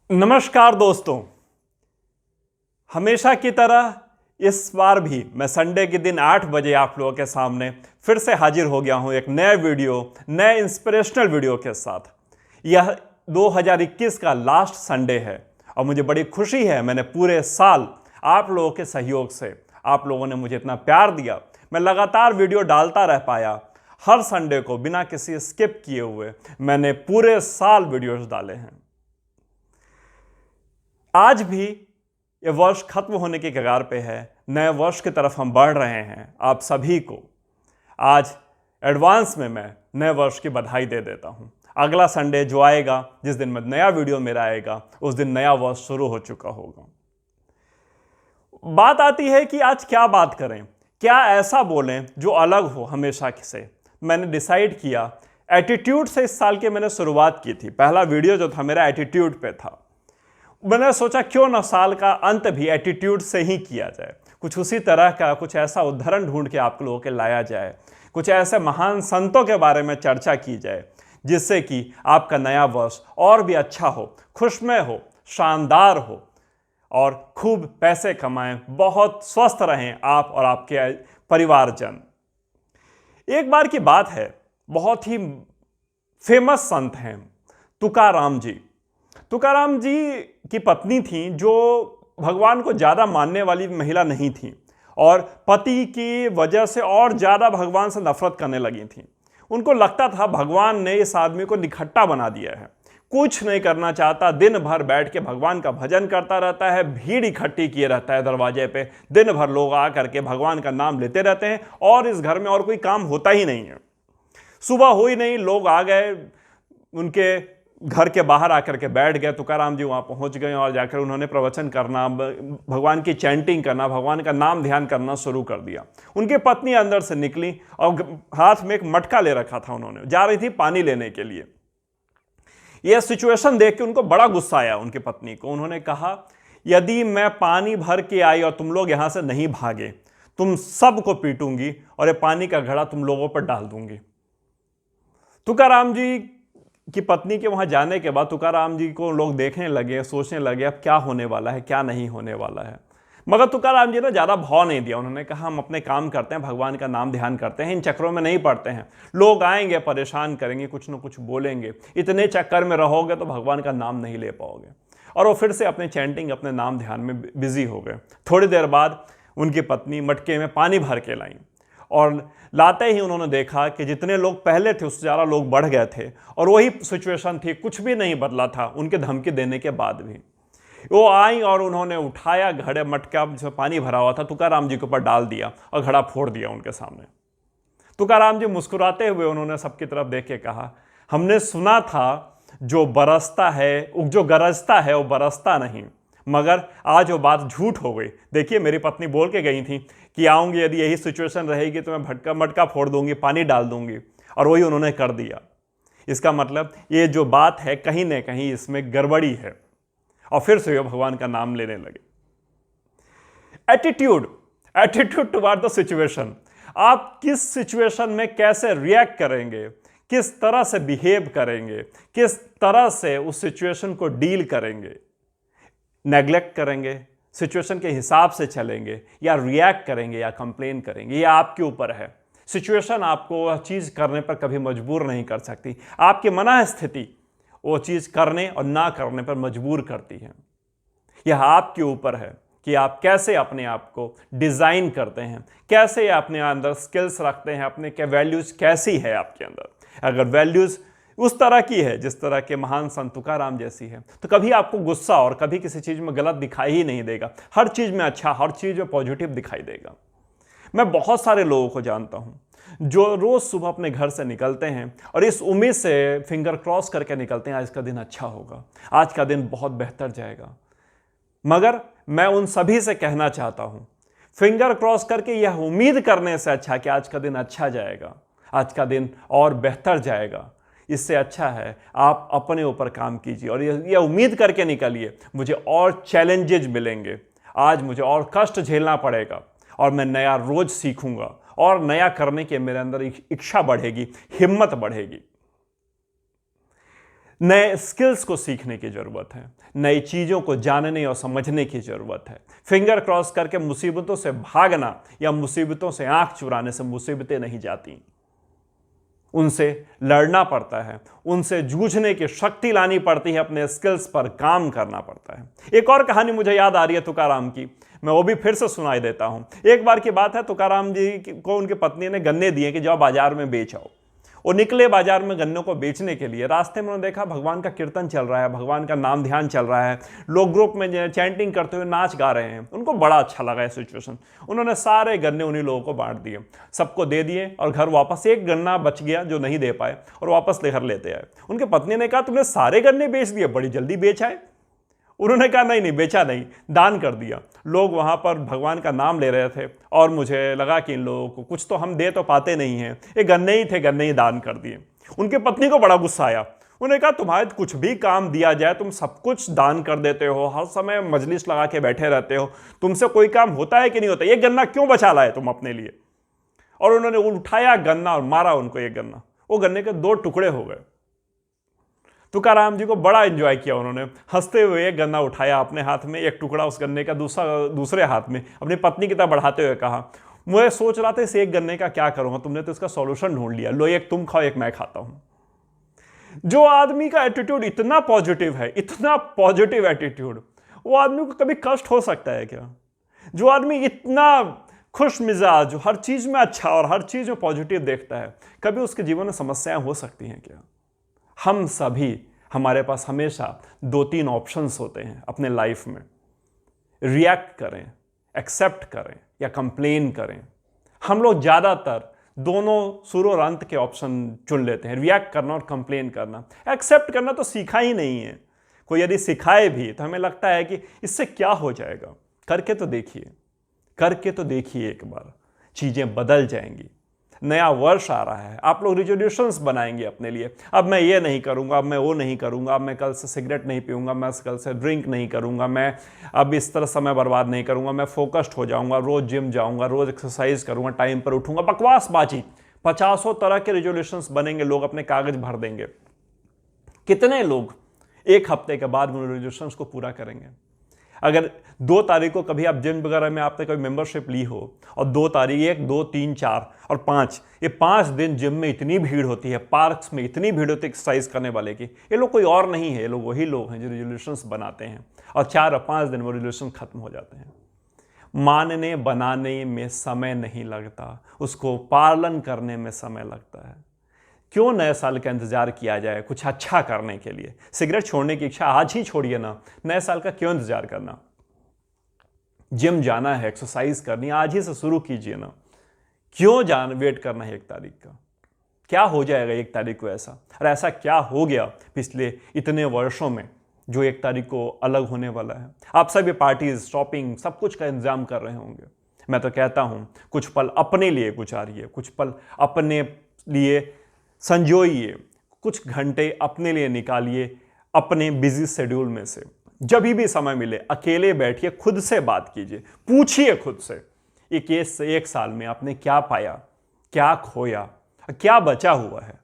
नमस्कार दोस्तों, हमेशा की तरह इस बार भी मैं संडे के दिन 8 बजे आप लोगों के सामने फिर से हाजिर हो गया हूं एक नए वीडियो, नए इंस्पिरेशनल वीडियो के साथ। यह 2021 का लास्ट संडे है और मुझे बड़ी खुशी है, मैंने पूरे साल आप लोगों के सहयोग से, आप लोगों ने मुझे इतना प्यार दिया, मैं लगातार वीडियो डालता रह पाया। हर संडे को बिना किसी स्किप किए हुए मैंने पूरे साल वीडियोस डाले हैं। आज भी ये वर्ष खत्म होने की कगार पे है, नए वर्ष की तरफ हम बढ़ रहे हैं। आप सभी को आज एडवांस में मैं नए वर्ष की बधाई दे देता हूं। अगला संडे जो आएगा, जिस दिन में नया वीडियो मेरा आएगा, उस दिन नया वर्ष शुरू हो चुका होगा। बात आती है कि आज क्या बात करें, क्या ऐसा बोलें जो अलग हो हमेशा से। मैंने डिसाइड किया, एटीट्यूड से इस साल की मैंने शुरुआत की थी। पहला वीडियो जो था मेरा एटीट्यूड पे था। मैंने सोचा क्यों ना साल का अंत भी एटीट्यूड से ही किया जाए, कुछ उसी तरह का कुछ ऐसा उदाहरण ढूंढ के आप लोगों के लाया जाए, कुछ ऐसे महान संतों के बारे में चर्चा की जाए जिससे कि आपका नया वर्ष और भी अच्छा हो, खुशमय हो, शानदार हो और खूब पैसे कमाएं, बहुत स्वस्थ रहें आप और आपके परिवारजन। एक बार की बात है, बहुत ही फेमस संत हैं तुकाराम जी। तुकाराम जी की पत्नी थी जो भगवान को ज़्यादा मानने वाली महिला नहीं थी और पति की वजह से और ज़्यादा भगवान से नफरत करने लगी थी। उनको लगता था भगवान ने इस आदमी को निखट्टा बना दिया है, कुछ नहीं करना चाहता, दिन भर बैठ के भगवान का भजन करता रहता है, भीड़ इकट्ठी किए रहता है दरवाजे पे, दिन भर लोग आ करके भगवान का नाम लेते रहते हैं और इस घर में और कोई काम होता ही नहीं है। सुबह हो ही नहीं, लोग आ गए, उनके घर के बाहर आकर के बैठ गए। तुकाराम जी वहाँ पहुँच गए और जाकर उन्होंने प्रवचन करना, भगवान की चैंटिंग करना, भगवान का नाम ध्यान करना शुरू कर दिया। उनकी पत्नी अंदर से निकली और हाथ में एक मटका ले रखा था, उन्होंने जा रही थी पानी लेने के लिए। यह सिचुएशन देख के उनको बड़ा गुस्सा आया उनकी पत्नी को। उन्होंने कहा, यदि मैं पानी भर के आई और तुम लोग यहाँ से नहीं भागे, तुम सबको पीटूंगी और ये पानी का घड़ा तुम लोगों पर डाल दूंगी। तुकाराम जी कि पत्नी के वहां जाने के बाद तुकाराम जी को लोग देखने लगे, सोचने लगे अब क्या होने वाला है, क्या नहीं होने वाला है। मगर तुकाराम जी ने ज़्यादा भाव नहीं दिया। उन्होंने कहा हम अपने काम करते हैं, भगवान का नाम ध्यान करते हैं, इन चक्करों में नहीं पड़ते हैं। लोग आएंगे, परेशान करेंगे, कुछ ना कुछ बोलेंगे, इतने चक्कर में रहोगे तो भगवान का नाम नहीं ले पाओगे। और वो फिर से अपने चैंटिंग, अपने नाम ध्यान में बिजी हो गए। थोड़ी देर बाद उनकी पत्नी मटके में पानी भर के लाई और लाते ही उन्होंने देखा कि जितने लोग पहले थे उससे ज़्यादा लोग बढ़ गए थे और वही सिचुएशन थी, कुछ भी नहीं बदला था उनके धमकी देने के बाद भी। वो आई और उन्होंने उठाया घड़े, मटका जो पानी भरा हुआ था, तुकाराम जी के ऊपर डाल दिया और घड़ा फोड़ दिया उनके सामने। तुकाराम जी मुस्कुराते हुए उन्होंने सबकी तरफ देख के कहा, हमने सुना था जो बरसता है, जो गरजता है वो बरसता नहीं, मगर आज वो बात झूठ हो गई। देखिए, मेरी पत्नी बोल के गई थी कि आऊँगी, यदि यही सिचुएशन रहेगी तो मैं मटका फोड़ दूंगी, पानी डाल दूंगी, और वही उन्होंने कर दिया। इसका मतलब ये जो बात है कहीं ना कहीं इसमें गड़बड़ी है और फिर से वे भगवान का नाम लेने लगे। Attitude toward the situation. आप किस सिचुएशन में कैसे रिएक्ट करेंगे, किस तरह से बिहेव करेंगे, किस तरह से उस सिचुएशन को डील करेंगे। नेग्लेक्ट करेंगे, सिचुएशन के हिसाब से चलेंगे, या रिएक्ट करेंगे, या कंप्लेन करेंगे, ये आपके ऊपर है। सिचुएशन आपको वह चीज़ करने पर कभी मजबूर नहीं कर सकती। आपकी मन स्थिति वो चीज़ करने और ना करने पर मजबूर करती है। यह आपके ऊपर है कि आप कैसे अपने आप को डिज़ाइन करते हैं, कैसे अपने अंदर स्किल्स रखते हैं, अपने क्या वैल्यूज़ कैसी है आपके अंदर। अगर वैल्यूज़ उस तरह की है जिस तरह के महान संत तुकाराम जैसी है, तो कभी आपको गुस्सा और कभी किसी चीज़ में गलत दिखाई ही नहीं देगा। हर चीज़ में अच्छा, हर चीज़ में पॉजिटिव दिखाई देगा। मैं बहुत सारे लोगों को जानता हूँ जो रोज़ सुबह अपने घर से निकलते हैं और इस उम्मीद से फिंगर क्रॉस करके निकलते हैं आज का दिन अच्छा होगा, आज का दिन बहुत बेहतर जाएगा। मगर मैं उन सभी से कहना चाहता हूँ, फिंगर क्रॉस करके यह उम्मीद करने से अच्छा कि आज का दिन अच्छा जाएगा, आज का दिन और बेहतर जाएगा, इससे अच्छा है आप अपने ऊपर काम कीजिए और यह उम्मीद करके निकलिए मुझे और चैलेंजेज मिलेंगे, आज मुझे और कष्ट झेलना पड़ेगा और मैं नया रोज सीखूंगा और नया करने के मेरे अंदर इच्छा बढ़ेगी, हिम्मत बढ़ेगी। नए स्किल्स को सीखने की ज़रूरत है, नई चीज़ों को जानने और समझने की ज़रूरत है। फिंगर क्रॉस करके मुसीबतों से भागना या मुसीबतों से आंख चुराने से मुसीबतें नहीं जाती, उनसे लड़ना पड़ता है, उनसे जूझने की शक्ति लानी पड़ती है, अपने स्किल्स पर काम करना पड़ता है। एक और कहानी मुझे याद आ रही है तुकाराम की, मैं वो भी फिर से सुनाई देता हूं। एक बार की बात है, तुकाराम जी को उनकी पत्नी ने गन्ने दिए कि जाओ बाजार में बेच आओ। वो निकले बाजार में गन्नों को बेचने के लिए। रास्ते में उन्होंने देखा भगवान का कीर्तन चल रहा है, भगवान का नाम ध्यान चल रहा है, लोग ग्रुप में चैंटिंग करते हुए नाच गा रहे हैं। उनको बड़ा अच्छा लगा ये सिचुएशन। उन्होंने सारे गन्ने उन्हीं लोगों को बांट दिए, सबको दे दिए और घर वापस एक गन्ना बच गया जो नहीं दे पाए और वापस घर लेते आए। उनके पत्नी ने कहा तुमने सारे गन्ने बेच दिए, बड़ी जल्दी बेच आए। उन्होंने कहा नहीं बेचा नहीं, दान कर दिया। लोग वहाँ पर भगवान का नाम ले रहे थे और मुझे लगा कि इन लोगों को कुछ तो हम दे तो पाते नहीं हैं, ये गन्ने ही थे, गन्ने ही दान कर दिए। उनकी पत्नी को बड़ा गुस्सा आया। उन्होंने कहा तुम्हारे कुछ भी काम दिया जाए तुम सब कुछ दान कर देते हो, हर समय मजलिस लगा के बैठे रहते हो, तुमसे कोई काम होता है कि नहीं होता, ये गन्ना क्यों बचा लाए तुम अपने लिए। और उन्होंने उठाया गन्ना और मारा उनको एक गन्ना। वो गन्ने के 2 टुकड़े हो गए। तुकाराम जी को बड़ा एंजॉय किया उन्होंने। हंसते हुए एक गन्ना उठाया अपने हाथ में, एक टुकड़ा उस गन्ने का दूसरे हाथ में अपनी पत्नी की तरफ बढ़ाते हुए कहा मैं सोच रहा था इस एक गन्ने का क्या करूंगा, तुमने तो इसका सॉल्यूशन ढूंढ लिया, लो एक तुम खाओ एक मैं खाता हूं। जो आदमी का एटीट्यूड इतना पॉजिटिव है, इतना पॉजिटिव एटीट्यूड, वो आदमी को कभी कष्ट हो सकता है क्या? जो आदमी इतना खुश मिजाज, हर चीज में अच्छा और हर चीज में पॉजिटिव देखता है, कभी उसके जीवन में समस्याएं हो सकती हैं क्या? हम सभी, हमारे पास हमेशा 2-3 ऑप्शंस होते हैं अपने लाइफ में। रिएक्ट करें, एक्सेप्ट करें या कंप्लेन करें। हम लोग ज़्यादातर दोनों शुर और अंत के ऑप्शन चुन लेते हैं, रिएक्ट करना और कंप्लेन करना। एक्सेप्ट करना तो सीखा ही नहीं है। कोई यदि सिखाए भी तो हमें लगता है कि इससे क्या हो जाएगा। करके तो देखिए, करके तो देखिए, एक बार चीज़ें बदल जाएंगी। नया वर्ष आ रहा है, आप लोग रिजोल्यूशंस बनाएंगे अपने लिए। अब मैं ये नहीं करूंगा, अब मैं वो नहीं करूंगा, अब मैं कल से सिगरेट नहीं पीऊंगा, मैं कल से ड्रिंक नहीं करूंगा, मैं अब इस तरह समय बर्बाद नहीं करूंगा, मैं फोकस्ड हो जाऊंगा, रोज जिम जाऊंगा, रोज एक्सरसाइज करूंगा, टाइम पर उठूंगा। बकवासबाजी, 50 तरह के रिजोल्यूशंस बनेंगे, लोग अपने कागज भर देंगे। कितने लोग 1 हफ्ते के बाद उन रिजोल्यूशंस को पूरा करेंगे? अगर 2 तारीख को कभी आप जिम वगैरह में आपने कोई मेंबरशिप ली हो और 2 तारीख 1, 2, 3, 4 और 5, ये 5 दिन जिम में इतनी भीड़ होती है, पार्क्स में इतनी भीड़ होती है एक्सरसाइज करने वाले की। ये लोग कोई और नहीं है, ये लोग वही लोग हैं जो रिजोल्यूशंस बनाते हैं और 4 और 5 दिन में रिजोल्यूशन खत्म हो जाते हैं। मानने बनाने में समय नहीं लगता, उसको पालन करने में समय लगता है। क्यों नए साल का इंतजार किया जाए कुछ अच्छा करने के लिए? सिगरेट छोड़ने की इच्छा आज ही छोड़िए ना, नए साल का क्यों इंतजार करना? जिम जाना है, एक्सरसाइज करनी है, आज ही से शुरू कीजिए ना। क्यों वेट करना है 1 तारीख का? क्या हो जाएगा 1 तारीख को ऐसा? और ऐसा क्या हो गया पिछले इतने वर्षों में जो 1 तारीख को अलग होने वाला है? आप सभी पार्टीज, शॉपिंग, सब कुछ का इंतजाम कर रहे होंगे। मैं तो कहता हूं कुछ पल अपने लिए गुजारिए, कुछ पल अपने लिए संजोइए, कुछ घंटे अपने लिए निकालिए अपने बिजी शेड्यूल में से। जब भी समय मिले अकेले बैठिए, खुद से बात कीजिए, पूछिए खुद से 1 साल में आपने क्या पाया, क्या खोया, क्या बचा हुआ है।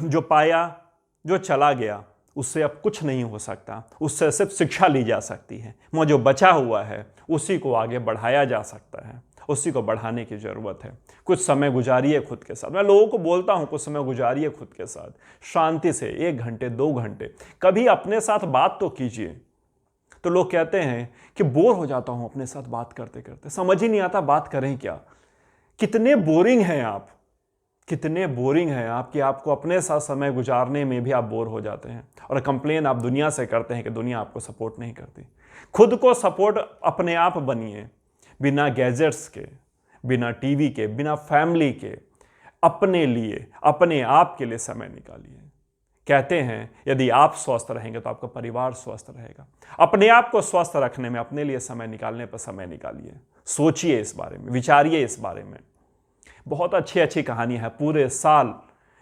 जो पाया, जो चला गया, उससे अब कुछ नहीं हो सकता, उससे सिर्फ शिक्षा ली जा सकती है। वो जो बचा हुआ है उसी को आगे बढ़ाया जा सकता है, उसी को बढ़ाने की ज़रूरत है। कुछ समय गुजारिए खुद के साथ। मैं लोगों को बोलता हूं कुछ समय गुजारिए खुद के साथ, शांति से 1 घंटे 2 घंटे कभी अपने साथ बात तो कीजिए। तो लोग कहते हैं कि बोर हो जाता हूं अपने साथ बात करते करते, समझ ही नहीं आता बात करें क्या। कितने बोरिंग हैं आप, कितने बोरिंग हैं आप कि आपको अपने साथ समय गुजारने में भी आप बोर हो जाते हैं और कंप्लेन आप दुनिया से करते हैं कि दुनिया आपको सपोर्ट नहीं करती। खुद को सपोर्ट अपने आप बनिए, बिना गैजेट्स के, बिना टीवी के, बिना फैमिली के, अपने लिए, अपने आप के लिए समय निकालिए। कहते हैं यदि आप स्वस्थ रहेंगे तो आपका परिवार स्वस्थ रहेगा। अपने आप को स्वस्थ रखने में, अपने लिए समय निकालने पर समय निकालिए। सोचिए इस बारे में, विचारिए इस बारे में। बहुत अच्छी अच्छी कहानी है। पूरे साल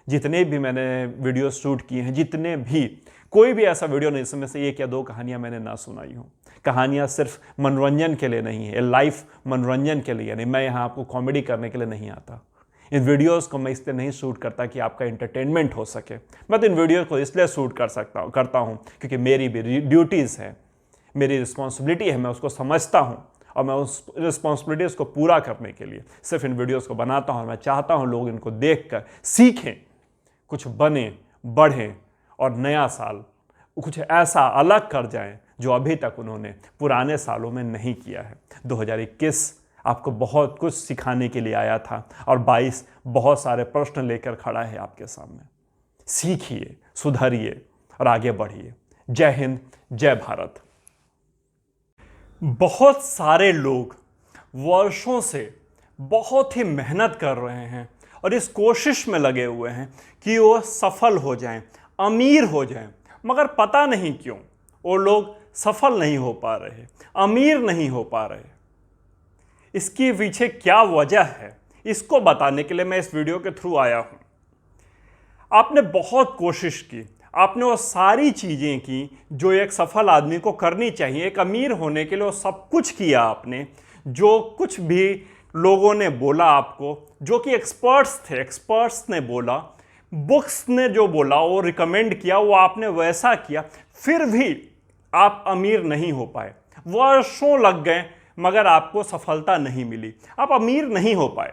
जितने भी मैंने वीडियो शूट किए हैं, जितने भी, कोई भी ऐसा वीडियो नहीं इसमें से 1 या 2 कहानियां मैंने ना सुनाई हूं। कहानियां सिर्फ मनोरंजन के लिए नहीं है, लाइफ मनोरंजन के लिए नहीं। मैं यहाँ आपको कॉमेडी करने के लिए नहीं आता, इन वीडियोस को मैं इसलिए नहीं शूट करता कि आपका एंटरटेनमेंट हो सके, मैं तो इन वीडियो को इसलिए शूट करता हूँ क्योंकि मेरी भी ड्यूटीज़ है, मेरी रिस्पॉन्सिबिलिटी है, मैं उसको समझता हूँ और मैं उस रिस्पॉन्सिबिलिटीज़ को पूरा करने के लिए सिर्फ इन वीडियोस को बनाता हूँ। और मैं चाहता हूँ लोग इनको देख कर सीखें, कुछ बने, बढ़ें और नया साल कुछ ऐसा अलग कर जाएं जो अभी तक उन्होंने पुराने सालों में नहीं किया है। 2021 आपको बहुत कुछ सिखाने के लिए आया था और 22 बहुत सारे प्रश्न लेकर खड़ा है आपके सामने। सीखिए, सुधरिए और आगे बढ़िए। जय हिंद, जय भारत। बहुत सारे लोग वर्षों से बहुत ही मेहनत कर रहे हैं और इस कोशिश में लगे हुए हैं कि वो सफल हो जाएं, अमीर हो जाएं, मगर पता नहीं क्यों वो लोग सफल नहीं हो पा रहे, अमीर नहीं हो पा रहे। इसके पीछे क्या वजह है, इसको बताने के लिए मैं इस वीडियो के थ्रू आया हूं। आपने बहुत कोशिश की, आपने वो सारी चीज़ें की जो एक सफल आदमी को करनी चाहिए। एक अमीर होने के लिए वो सब कुछ किया आपने, जो कुछ भी लोगों ने बोला आपको, जो कि एक्सपर्ट्स ने बोला, बुक्स ने जो बोला वो रिकमेंड किया, वो आपने वैसा किया, फिर भी आप अमीर नहीं हो पाए। वर्षों लग गए मगर आपको सफलता नहीं मिली, आप अमीर नहीं हो पाए।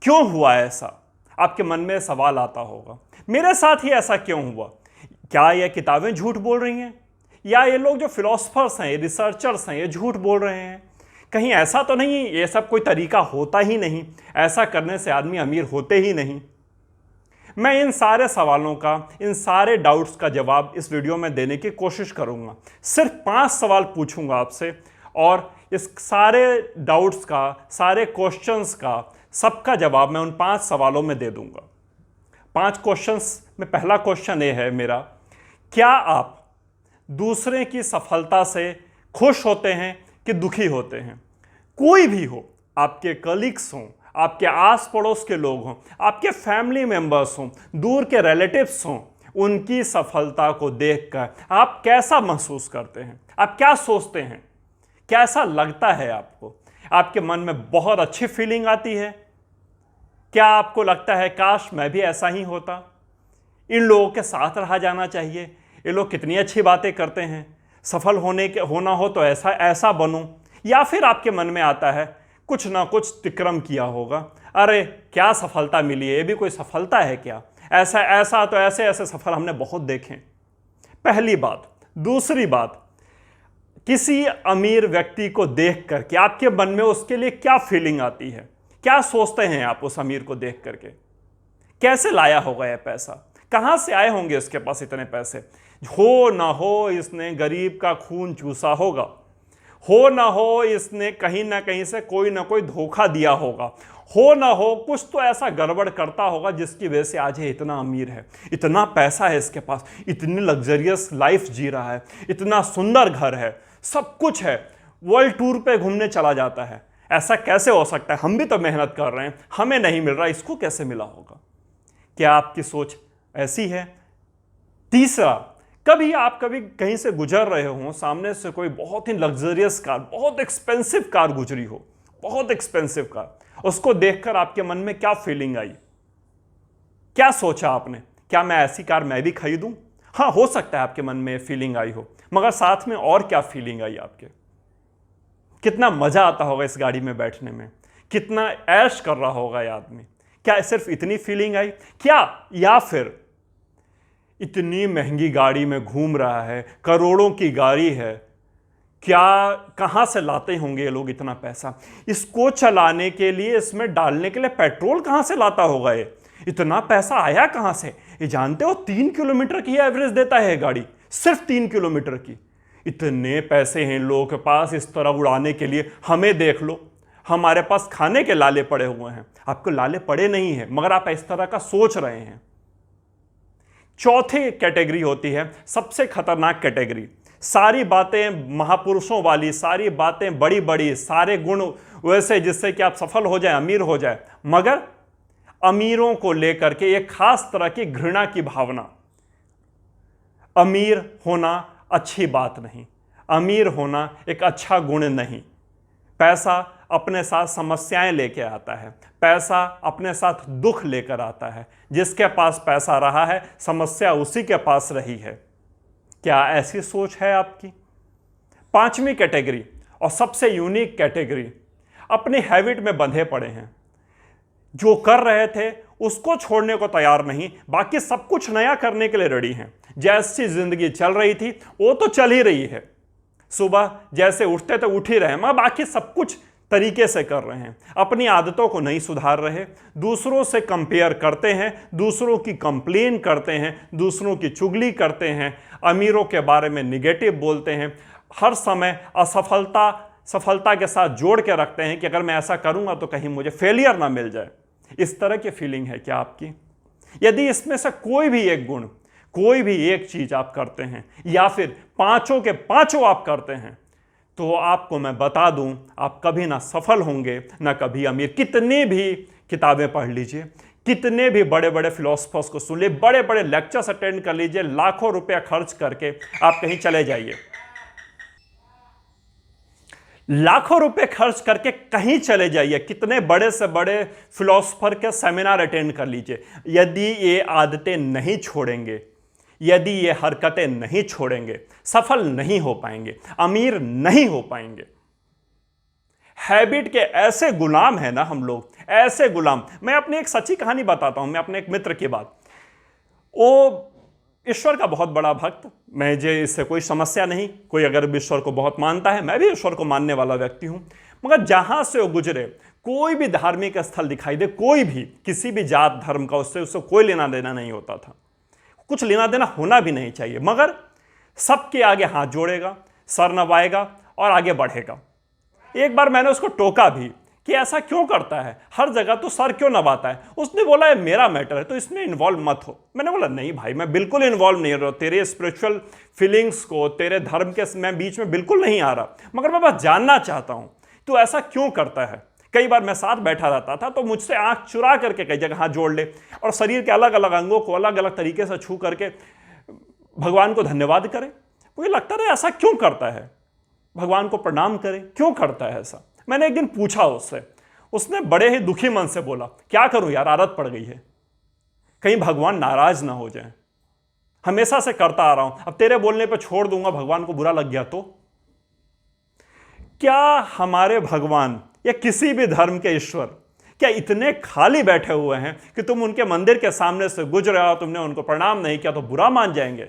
क्यों हुआ ऐसा? आपके मन में सवाल आता होगा, मेरे साथ ही ऐसा क्यों हुआ? क्या ये किताबें झूठ बोल रही हैं, या ये लोग जो फिलोसफर्स हैं, रिसर्चर्स हैं, ये झूठ बोल रहे हैं? कहीं ऐसा तो नहीं ये सब कोई तरीका होता ही नहीं, ऐसा करने से आदमी अमीर होते ही नहीं? मैं इन सारे सवालों का, इन सारे डाउट्स का जवाब इस वीडियो में देने की कोशिश करूंगा। सिर्फ 5 सवाल पूछूंगा आपसे और इस सारे डाउट्स का, सारे क्वेश्चंस का, सबका जवाब मैं उन 5 सवालों में दे दूंगा। 5 क्वेश्चंस में पहला क्वेश्चन ये है मेरा, क्या आप दूसरे की सफलता से खुश होते हैं कि दुखी होते हैं? कोई भी हो, आपके कलीग्स हों, आपके आस पड़ोस के लोग हों, आपके फैमिली मेंबर्स हों, दूर के रिलेटिव्स हों, उनकी सफलता को देखकर आप कैसा महसूस करते हैं? आप क्या सोचते हैं? कैसा लगता है आपको? आपके मन में बहुत अच्छी फीलिंग आती है? क्या आपको लगता है काश मैं भी ऐसा ही होता, इन लोगों के साथ रहा जाना चाहिए, ये लोग कितनी अच्छी बातें करते हैं, सफल होना हो तो ऐसा बनूं? या फिर आपके मन में आता है कुछ ना कुछ तिक्रम किया होगा, अरे क्या सफलता मिली है, ये भी कोई सफलता है क्या? ऐसा तो ऐसे सफल हमने बहुत देखे। पहली बात। दूसरी बात, किसी अमीर व्यक्ति को देख करके आपके मन में उसके लिए क्या फीलिंग आती है? क्या सोचते हैं आप उस अमीर को देख करके? कैसे लाया होगा यह पैसा? कहां से आए होंगे इसके पास इतने पैसे? हो ना हो इसने गरीब का खून चूसा होगा, हो ना हो इसने कहीं ना कहीं से कोई ना कोई धोखा दिया होगा, हो ना हो कुछ तो ऐसा गड़बड़ करता होगा जिसकी वजह से आज ये इतना अमीर है, इतना पैसा है इसके पास, इतनी लग्जरियस लाइफ जी रहा है, इतना सुंदर घर है, सब कुछ है, वर्ल्ड टूर पे घूमने चला जाता है। ऐसा कैसे हो सकता है? हम भी तो मेहनत कर रहे हैं, हमें नहीं मिल रहा, इसको कैसे मिला होगा? क्या आपकी सोच ऐसी है? तीसरा, कभी कहीं से गुजर रहे हो, सामने से कोई बहुत ही लग्जरियस कार, बहुत एक्सपेंसिव कार गुजरी हो, बहुत एक्सपेंसिव कार, उसको देखकर आपके मन में क्या फीलिंग आई? क्या सोचा आपने? क्या मैं ऐसी कार मैं भी खरीदूं? हाँ, हो सकता है आपके मन में फीलिंग आई हो, मगर साथ में और क्या फीलिंग आई आपके? कितना मजा आता होगा इस गाड़ी में बैठने में, कितना ऐश कर रहा होगा ये आदमी। क्या सिर्फ इतनी फीलिंग आई क्या? या फिर इतनी महंगी गाड़ी में घूम रहा है, करोड़ों की गाड़ी है, क्या कहां से लाते होंगे ये लोग इतना पैसा? इसको चलाने के लिए, इसमें डालने के लिए पेट्रोल कहां से लाता होगा ये? इतना पैसा आया कहां से? ये जानते हो 3 किलोमीटर की एवरेज देता है गाड़ी, सिर्फ 3 किलोमीटर की। इतने पैसे हैं लोगों के पास इस तरह उड़ाने के लिए। हमें देख लो, हमारे पास खाने के लाले पड़े हुए हैं, आपको लाले पड़े नहीं हैं, मगर आप इस तरह का सोच रहे हैं। चौथी कैटेगरी होती है सबसे खतरनाक कैटेगरी, सारी बातें महापुरुषों वाली, सारी बातें बड़ी बड़ी, सारे गुण वैसे जिससे कि आप सफल हो जाए, अमीर हो जाए, मगर अमीरों को लेकर के एक खास तरह की घृणा की भावना। अमीर होना अच्छी बात नहीं, अमीर होना एक अच्छा गुण नहीं, पैसा अपने साथ समस्याएं लेके आता है, पैसा अपने साथ दुख लेकर आता है। जिसके पास पैसा रहा है, समस्या उसी के पास रही है। क्या ऐसी सोच है आपकी? पांचवी कैटेगरी और सबसे यूनिक कैटेगरी, अपनी हैबिट में बंधे पड़े हैं, जो कर रहे थे उसको छोड़ने को तैयार नहीं, बाकी सब कुछ नया करने के लिए रेडी हैं। जैसी जिंदगी चल रही थी वो तो चल ही रही है, सुबह जैसे उठते तो उठ ही रहे, मगर बाकी सब कुछ तरीके से कर रहे हैं, अपनी आदतों को नहीं सुधार रहे, दूसरों से कंपेयर करते हैं, दूसरों की कंप्लेन करते हैं, दूसरों की चुगली करते हैं, अमीरों के बारे में निगेटिव बोलते हैं, हर समय सफलता के साथ जोड़ के रखते हैं कि अगर मैं ऐसा करूंगा तो कहीं मुझे फेलियर ना मिल जाए। इस तरह की फीलिंग है क्या आपकी? यदि इसमें से कोई भी एक गुण, कोई भी एक चीज आप करते हैं, या फिर पांचों के पांचों आप करते हैं, तो आपको मैं बता दूं, आप कभी ना सफल होंगे ना कभी अमीर। कितनी भी किताबें पढ़ लीजिए, कितने भी बड़े बड़े फिलोसफर्स को सुन लीजिए, बड़े बड़े लेक्चर्स अटेंड कर लीजिए, लाखों रुपया खर्च करके आप कहीं चले जाइए, लाखों रुपए खर्च करके कहीं चले जाइए, कितने बड़े से बड़े फिलोसफर के सेमिनार अटेंड कर लीजिए, यदि ये आदतें नहीं छोड़ेंगे, यदि ये हरकतें नहीं छोड़ेंगे, सफल नहीं हो पाएंगे, अमीर नहीं हो पाएंगे। हैबिट के ऐसे गुलाम हैं ना हम लोग, ऐसे गुलाम। मैं अपनी एक सच्ची कहानी बताता हूं, मैं अपने एक मित्र की बात। वो ईश्वर का बहुत बड़ा भक्त, मुझे इससे कोई समस्या नहीं, कोई अगर ईश्वर को बहुत मानता है, मैं भी ईश्वर को मानने वाला व्यक्ति हूं, मगर जहां से वो गुजरे, कोई भी धार्मिक स्थल दिखाई दे, कोई भी किसी भी जात धर्म का, उससे कोई लेना देना नहीं होता था, कुछ लेना देना होना भी नहीं चाहिए, मगर सबके आगे हाथ जोड़ेगा, सर नवाएगा और आगे बढ़ेगा। एक बार मैंने उसको टोका भी कि ऐसा क्यों करता है, हर जगह तो सर क्यों नवाता है। उसने बोला ये मेरा मैटर है, तो इसमें इन्वॉल्व मत हो। मैंने बोला नहीं भाई, मैं बिल्कुल इन्वॉल्व नहीं हो रहा, तेरे स्पिरिचुअल फीलिंग्स को, तेरे धर्म के मैं बीच में बिल्कुल नहीं आ रहा, मगर मैं बस जानना चाहता हूं तू ऐसा क्यों करता है। कई बार मैं साथ बैठा रहता था तो मुझसे आंख चुरा करके कई जगह हाथ जोड़ ले और शरीर के अलग अलग अंगों को अलग अलग तरीके से छू करके भगवान को धन्यवाद करे। मुझे लगता है ऐसा क्यों करता है, भगवान को प्रणाम करे, क्यों करता है ऐसा। मैंने एक दिन पूछा उससे, उसने बड़े ही दुखी मन से बोला, क्या करूं यार, आदत पड़ गई है, कहीं भगवान नाराज ना हो जाए, हमेशा से करता आ रहा हूं, अब तेरे बोलने पे छोड़ दूंगा, भगवान को बुरा लग गया तो। क्या हमारे भगवान या किसी भी धर्म के ईश्वर क्या इतने खाली बैठे हुए हैं कि तुम उनके मंदिर के सामने से गुजरे हो, तुमने उनको प्रणाम नहीं किया तो बुरा मान जाएंगे?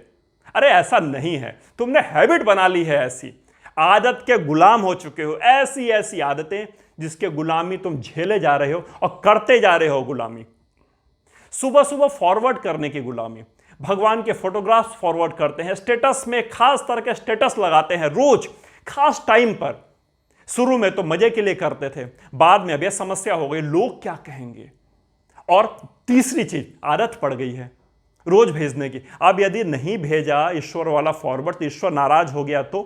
अरे ऐसा नहीं है, तुमने हैबिट बना ली है, ऐसी आदत के गुलाम हो चुके हो, ऐसी ऐसी आदतें जिसके गुलामी तुम झेले जा रहे हो और करते जा रहे हो गुलामी। सुबह सुबह फॉरवर्ड करने की गुलामी, भगवान के फोटोग्राफ्स फॉरवर्ड करते हैं, स्टेटस में खास तरह के स्टेटस लगाते हैं रोज खास टाइम पर। शुरू में तो मजे के लिए करते थे, बाद में अब यह समस्या हो गई, लोग क्या कहेंगे। और तीसरी चीज, आदत पड़ गई है रोज भेजने की। अब यदि नहीं भेजा ईश्वर वाला फॉरवर्ड तो ईश्वर नाराज हो गया तो?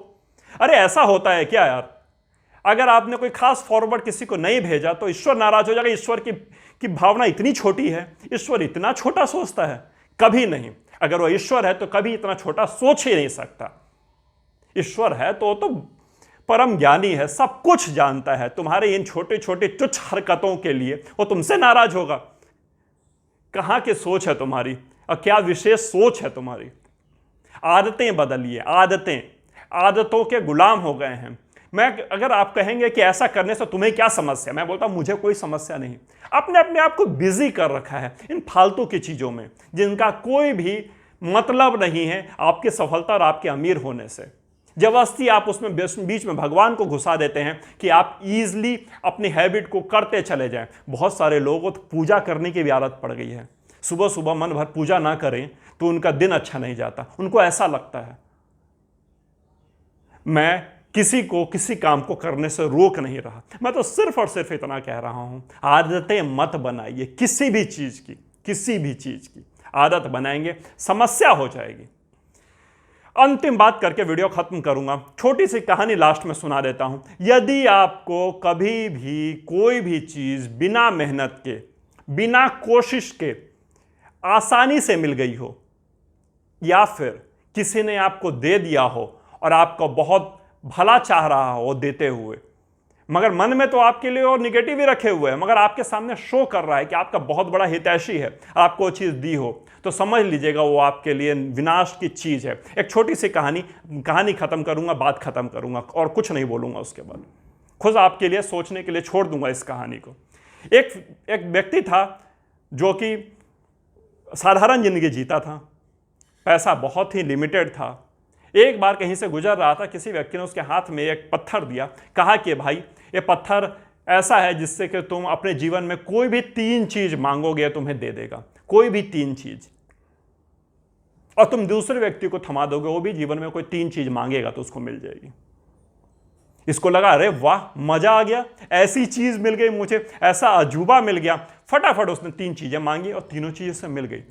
अरे ऐसा होता है क्या यार, अगर आपने कोई खास फॉरवर्ड किसी को नहीं भेजा तो ईश्वर नाराज हो जाएगा? ईश्वर की भावना इतनी छोटी है, ईश्वर इतना छोटा सोचता है? कभी नहीं। अगर वो ईश्वर है तो कभी इतना छोटा सोच ही नहीं सकता। ईश्वर है तो परम ज्ञानी है, सब कुछ जानता है, तुम्हारे इन छोटे छोटे तुच्छ हरकतों के लिए वो तुमसे नाराज होगा? कहां की सोच है तुम्हारी और क्या विशेष सोच है तुम्हारी। आदतें बदलिए, आदतों के गुलाम हो गए हैं। अगर आप कहेंगे कि ऐसा करने से तुम्हें क्या समस्या, मैं बोलता हूं मुझे कोई समस्या नहीं। आपने अपने आप को बिजी कर रखा है इन फालतू की चीजों में जिनका कोई भी मतलब नहीं है आपकी सफलता और आपके अमीर होने से। जबरदस्ती आप उसमें बीच में भगवान को घुसा देते हैं कि आप इजीली अपनी हैबिट को करते चले जाएं। बहुत सारे लोगों को पूजा करने की भी आदत पड़ गई है, सुबह सुबह मन भर पूजा ना करें तो उनका दिन अच्छा नहीं जाता। उनको ऐसा लगता है मैं किसी को किसी काम को करने से रोक नहीं रहा, मैं तो सिर्फ और सिर्फ इतना कह रहा हूं, आदतें मत बनाइए। किसी भी चीज की आदत बनाएंगे समस्या हो जाएगी। अंतिम बात करके वीडियो खत्म करूंगा, छोटी सी कहानी लास्ट में सुना देता हूं। यदि आपको कभी भी कोई भी चीज बिना मेहनत के, बिना कोशिश के आसानी से मिल गई हो, या फिर किसी ने आपको दे दिया हो और आपको बहुत भला चाह रहा हो देते हुए, मगर मन में तो आपके लिए और निगेटिव ही रखे हुए हैं, मगर आपके सामने शो कर रहा है कि आपका बहुत बड़ा हितैषी है, आपको वो चीज़ दी हो तो समझ लीजिएगा वो आपके लिए विनाश की चीज़ है। एक छोटी सी कहानी ख़त्म करूंगा, बात ख़त्म करूंगा और कुछ नहीं बोलूंगा, उसके बाद खुद आपके लिए सोचने के लिए छोड़ दूंगा इस कहानी को। एक व्यक्ति था जो कि साधारण जिंदगी जीता था, पैसा बहुत ही लिमिटेड था। एक बार कहीं से गुजर रहा था, किसी व्यक्ति ने उसके हाथ में एक पत्थर दिया, कहा कि भाई ये पत्थर ऐसा है जिससे कि तुम अपने जीवन में कोई भी 3 चीज मांगोगे तुम्हें दे देगा, कोई भी 3 चीज, और तुम दूसरे व्यक्ति को थमा दोगे, वो भी जीवन में कोई 3 चीज मांगेगा तो उसको मिल जाएगी। इसको लगा अरे वाह मजा आ गया, ऐसी चीज मिल गई मुझे, ऐसा अजूबा मिल गया। फटाफट उसने 3 चीजें मांगी और तीनों चीजें से मिल गई।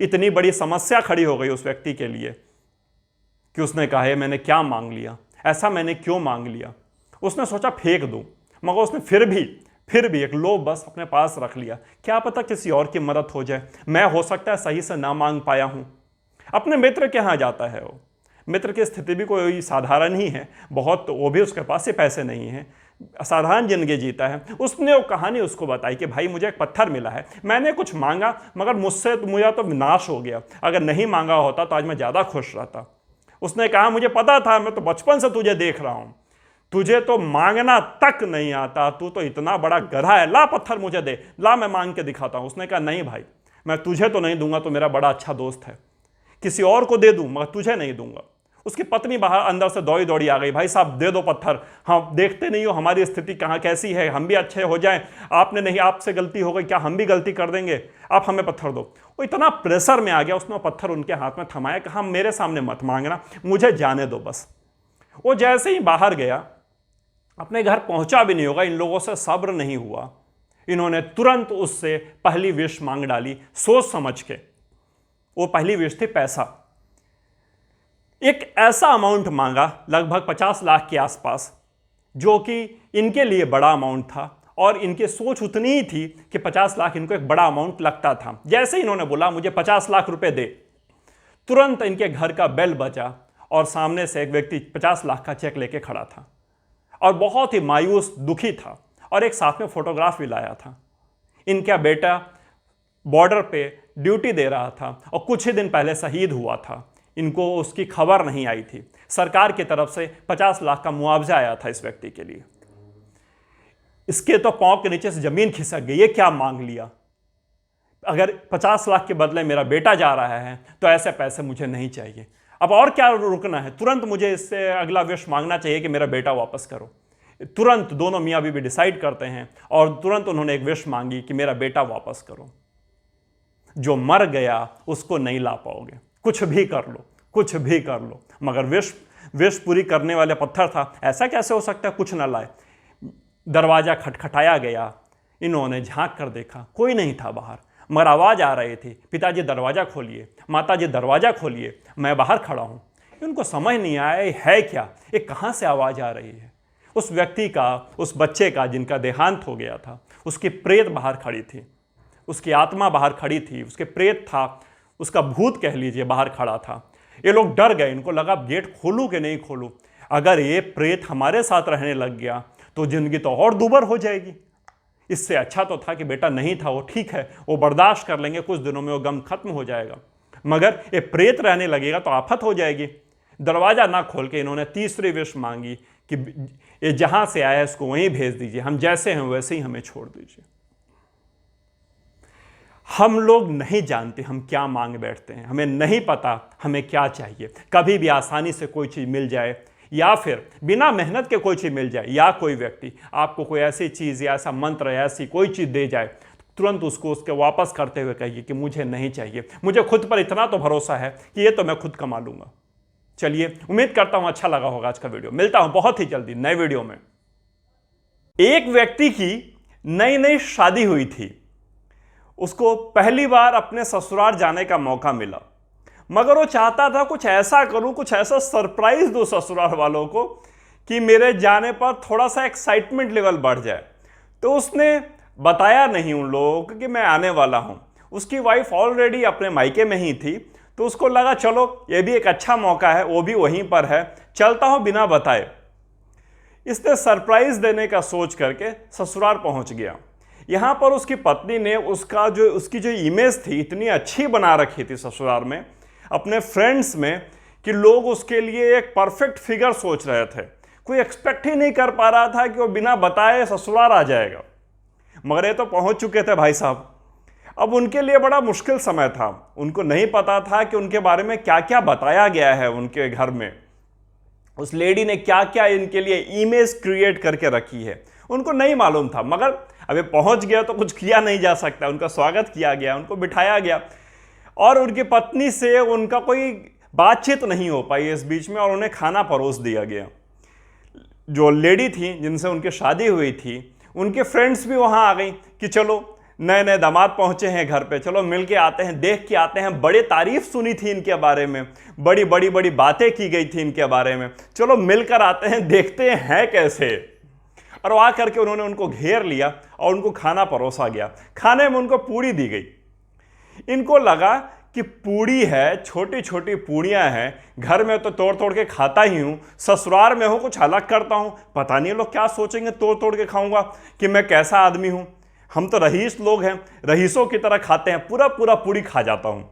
इतनी बड़ी समस्या खड़ी हो गई उस व्यक्ति के लिए कि उसने कहा है मैंने क्या मांग लिया, ऐसा मैंने क्यों मांग लिया। उसने सोचा फेंक दूं, मगर उसने फिर भी एक लोभ बस अपने पास रख लिया, क्या पता किसी और की मदद हो जाए, मैं हो सकता है सही से ना मांग पाया हूं। अपने मित्र के यहाँ जाता है, वो मित्र की स्थिति भी कोई साधारण ही है, बहुत, वो भी उसके पास से पैसे नहीं है, साधारण जिंदगी जीता है। उसने वो कहानी उसको बताई कि भाई मुझे एक पत्थर मिला है, मैंने कुछ मांगा मगर मुझे तो विनाश हो गया, अगर नहीं मांगा होता तो आज मैं ज़्यादा खुश रहता। उसने कहा मुझे पता था, मैं तो बचपन से तुझे देख रहा हूं, तुझे तो मांगना तक नहीं आता, तू तो इतना बड़ा गधा है, ला पत्थर मुझे दे, ला मैं मांग के दिखाता हूं। उसने कहा नहीं भाई, मैं तुझे तो नहीं दूंगा, तो मेरा बड़ा अच्छा दोस्त है, किसी और को दे दूं मगर तुझे नहीं दूंगा। उसकी पत्नी बाहर अंदर से दौड़ी दौड़ी आ गई, भाई साहब दे दो पत्थर, हाँ देखते नहीं हो हमारी स्थिति कहाँ कैसी है, हम भी अच्छे हो जाएं, आपने नहीं, आपसे गलती हो गई, क्या हम भी गलती कर देंगे, आप हमें पत्थर दो। वो इतना प्रेशर में आ गया, उसने पत्थर उनके हाथ में थमाया, कहा मेरे सामने मत मांगना, मुझे जाने दो बस। वो जैसे ही बाहर गया, अपने घर पहुंचा भी नहीं होगा, इन लोगों से सब्र नहीं हुआ, इन्होंने तुरंत उससे पहली विश मांग डाली, सोच समझ के। वो पहली विश थी पैसा। एक ऐसा अमाउंट मांगा लगभग 50 लाख के आसपास, जो कि इनके लिए बड़ा अमाउंट था, और इनकी सोच उतनी ही थी कि 50 लाख इनको एक बड़ा अमाउंट लगता था। जैसे ही इन्होंने बोला मुझे 50 लाख रुपए दे, तुरंत इनके घर का बेल बजा और सामने से एक व्यक्ति 50 लाख का चेक लेके खड़ा था और बहुत ही मायूस दुखी था, और एक साथ में फोटोग्राफ भी लाया था। इनका बेटा बॉर्डर पे ड्यूटी दे रहा था और कुछ ही दिन पहले शहीद हुआ था, इनको उसकी खबर नहीं आई थी। सरकार की तरफ से 50 लाख का मुआवजा आया था इस व्यक्ति के लिए। इसके तो पांव के नीचे से जमीन खिसक गई, ये क्या मांग लिया, अगर 50 लाख के बदले मेरा बेटा जा रहा है तो ऐसे पैसे मुझे नहीं चाहिए, अब और क्या रुकना है, तुरंत मुझे इससे अगला विश मांगना चाहिए कि मेरा बेटा वापस करो। तुरंत दोनों मियाँ बीवी डिसाइड करते हैं और तुरंत उन्होंने एक विश मांगी कि मेरा बेटा वापस करो। जो मर गया उसको नहीं ला पाओगे, कुछ भी कर लो, कुछ भी कर लो, मगर विश पूरी करने वाला पत्थर था, ऐसा कैसे हो सकता है कुछ ना लाए। दरवाजा खटखटाया गया, इन्होंने झांक कर देखा, कोई नहीं था बाहर, मगर आवाज आ रही थी, पिताजी दरवाजा खोलिए, माताजी दरवाजा खोलिए, मैं बाहर खड़ा हूं। उनको समझ नहीं आया ये है क्या, ये कहां से आवाज आ रही है। उस व्यक्ति का, उस बच्चे का जिनका देहांत हो गया था, उसकी प्रेत बाहर खड़ी थी, उसकी आत्मा बाहर खड़ी थी, उसके प्रेत था, उसका भूत कह लीजिए बाहर खड़ा था। ये लोग डर गए, इनको लगा गेट खोलूं कि नहीं खोलूं, अगर ये प्रेत हमारे साथ रहने लग गया तो जिंदगी तो और दुबर हो जाएगी। इससे अच्छा तो था कि बेटा नहीं था, वो ठीक है, वो बर्दाश्त कर लेंगे, कुछ दिनों में वो गम खत्म हो जाएगा, मगर ये प्रेत रहने लगेगा तो आफत हो जाएगी। दरवाजा ना खोल के इन्होंने तीसरी विश मांगी कि ये जहां से आया है इसको वहीं भेज दीजिए, हम जैसे हैं वैसे ही हमें छोड़ दीजिए। हम लोग नहीं जानते हम क्या मांग बैठते हैं, हमें नहीं पता हमें क्या चाहिए। कभी भी आसानी से कोई चीज़ मिल जाए या फिर बिना मेहनत के कोई चीज़ मिल जाए, या कोई व्यक्ति आपको कोई ऐसी चीज़ या ऐसा मंत्र या ऐसी कोई चीज़ दे जाए, तुरंत उसको उसके वापस करते हुए कहिए कि मुझे नहीं चाहिए, मुझे खुद पर इतना तो भरोसा है कि ये तो मैं खुद कमा लूँगा। चलिए, उम्मीद करता हूँ अच्छा लगा होगा आज का वीडियो। मिलता हूँ बहुत ही जल्दी नए वीडियो में। एक व्यक्ति की नई नई शादी हुई थी, उसको पहली बार अपने ससुराल जाने का मौका मिला, मगर वो चाहता था कुछ ऐसा करूं, कुछ ऐसा सरप्राइज दूं ससुराल वालों को कि मेरे जाने पर थोड़ा सा एक्साइटमेंट लेवल बढ़ जाए। तो उसने बताया नहीं उन लोगों को कि मैं आने वाला हूं। उसकी वाइफ ऑलरेडी अपने मायके में ही थी, तो उसको लगा चलो ये भी एक अच्छा मौका है, वो भी वहीं पर है, चलता हूं बिना बताए। इसने सरप्राइज देने का सोच करके ससुराल पहुंच गया। यहां पर उसकी पत्नी ने उसकी जो इमेज थी इतनी अच्छी बना रखी थी ससुराल में अपने फ्रेंड्स में कि लोग उसके लिए एक परफेक्ट फिगर सोच रहे थे। कोई एक्सपेक्ट ही नहीं कर पा रहा था कि वो बिना बताए ससुराल आ जाएगा, मगर ये तो पहुंच चुके थे भाई साहब। अब उनके लिए बड़ा मुश्किल समय था। उनको नहीं पता था कि उनके बारे में क्या क्या बताया गया है उनके घर में, उस लेडी ने क्या क्या इनके लिए इमेज क्रिएट करके रखी है, उनको नहीं मालूम था। मगर अभी पहुंच गया तो कुछ किया नहीं जा सकता। उनका स्वागत किया गया, उनको बिठाया गया, और उनकी पत्नी से उनका कोई बातचीत नहीं हो पाई इस बीच में, और उन्हें खाना परोस दिया गया। जो लेडी थी जिनसे उनकी शादी हुई थी, उनके फ्रेंड्स भी वहां आ गई कि चलो नए नए दामाद पहुंचे हैं घर पे, चलो मिल के आते हैं, देख के आते हैं। बड़ी तारीफ सुनी थी इनके बारे में, बड़ी बड़ी बड़ी बातें की गई थी इनके बारे में, चलो मिलकर आते हैं, देखते हैं कैसे। और आ करके उन्होंने उनको घेर लिया और उनको खाना परोसा गया। खाने में उनको पूड़ी दी गई। इनको लगा कि पूड़ी है, छोटी छोटी पूड़ियां हैं, घर में तो तोड़ तोड़ के खाता ही हूं, ससुराल में हो कुछ अलग करता हूं, पता नहीं लोग क्या सोचेंगे, तोड़ तोड़ के खाऊंगा कि मैं कैसा आदमी हूं। हम तो रईस लोग हैं, रईसों की तरह खाते हैं, पूरा पूरा पूड़ी खा जाता हूं।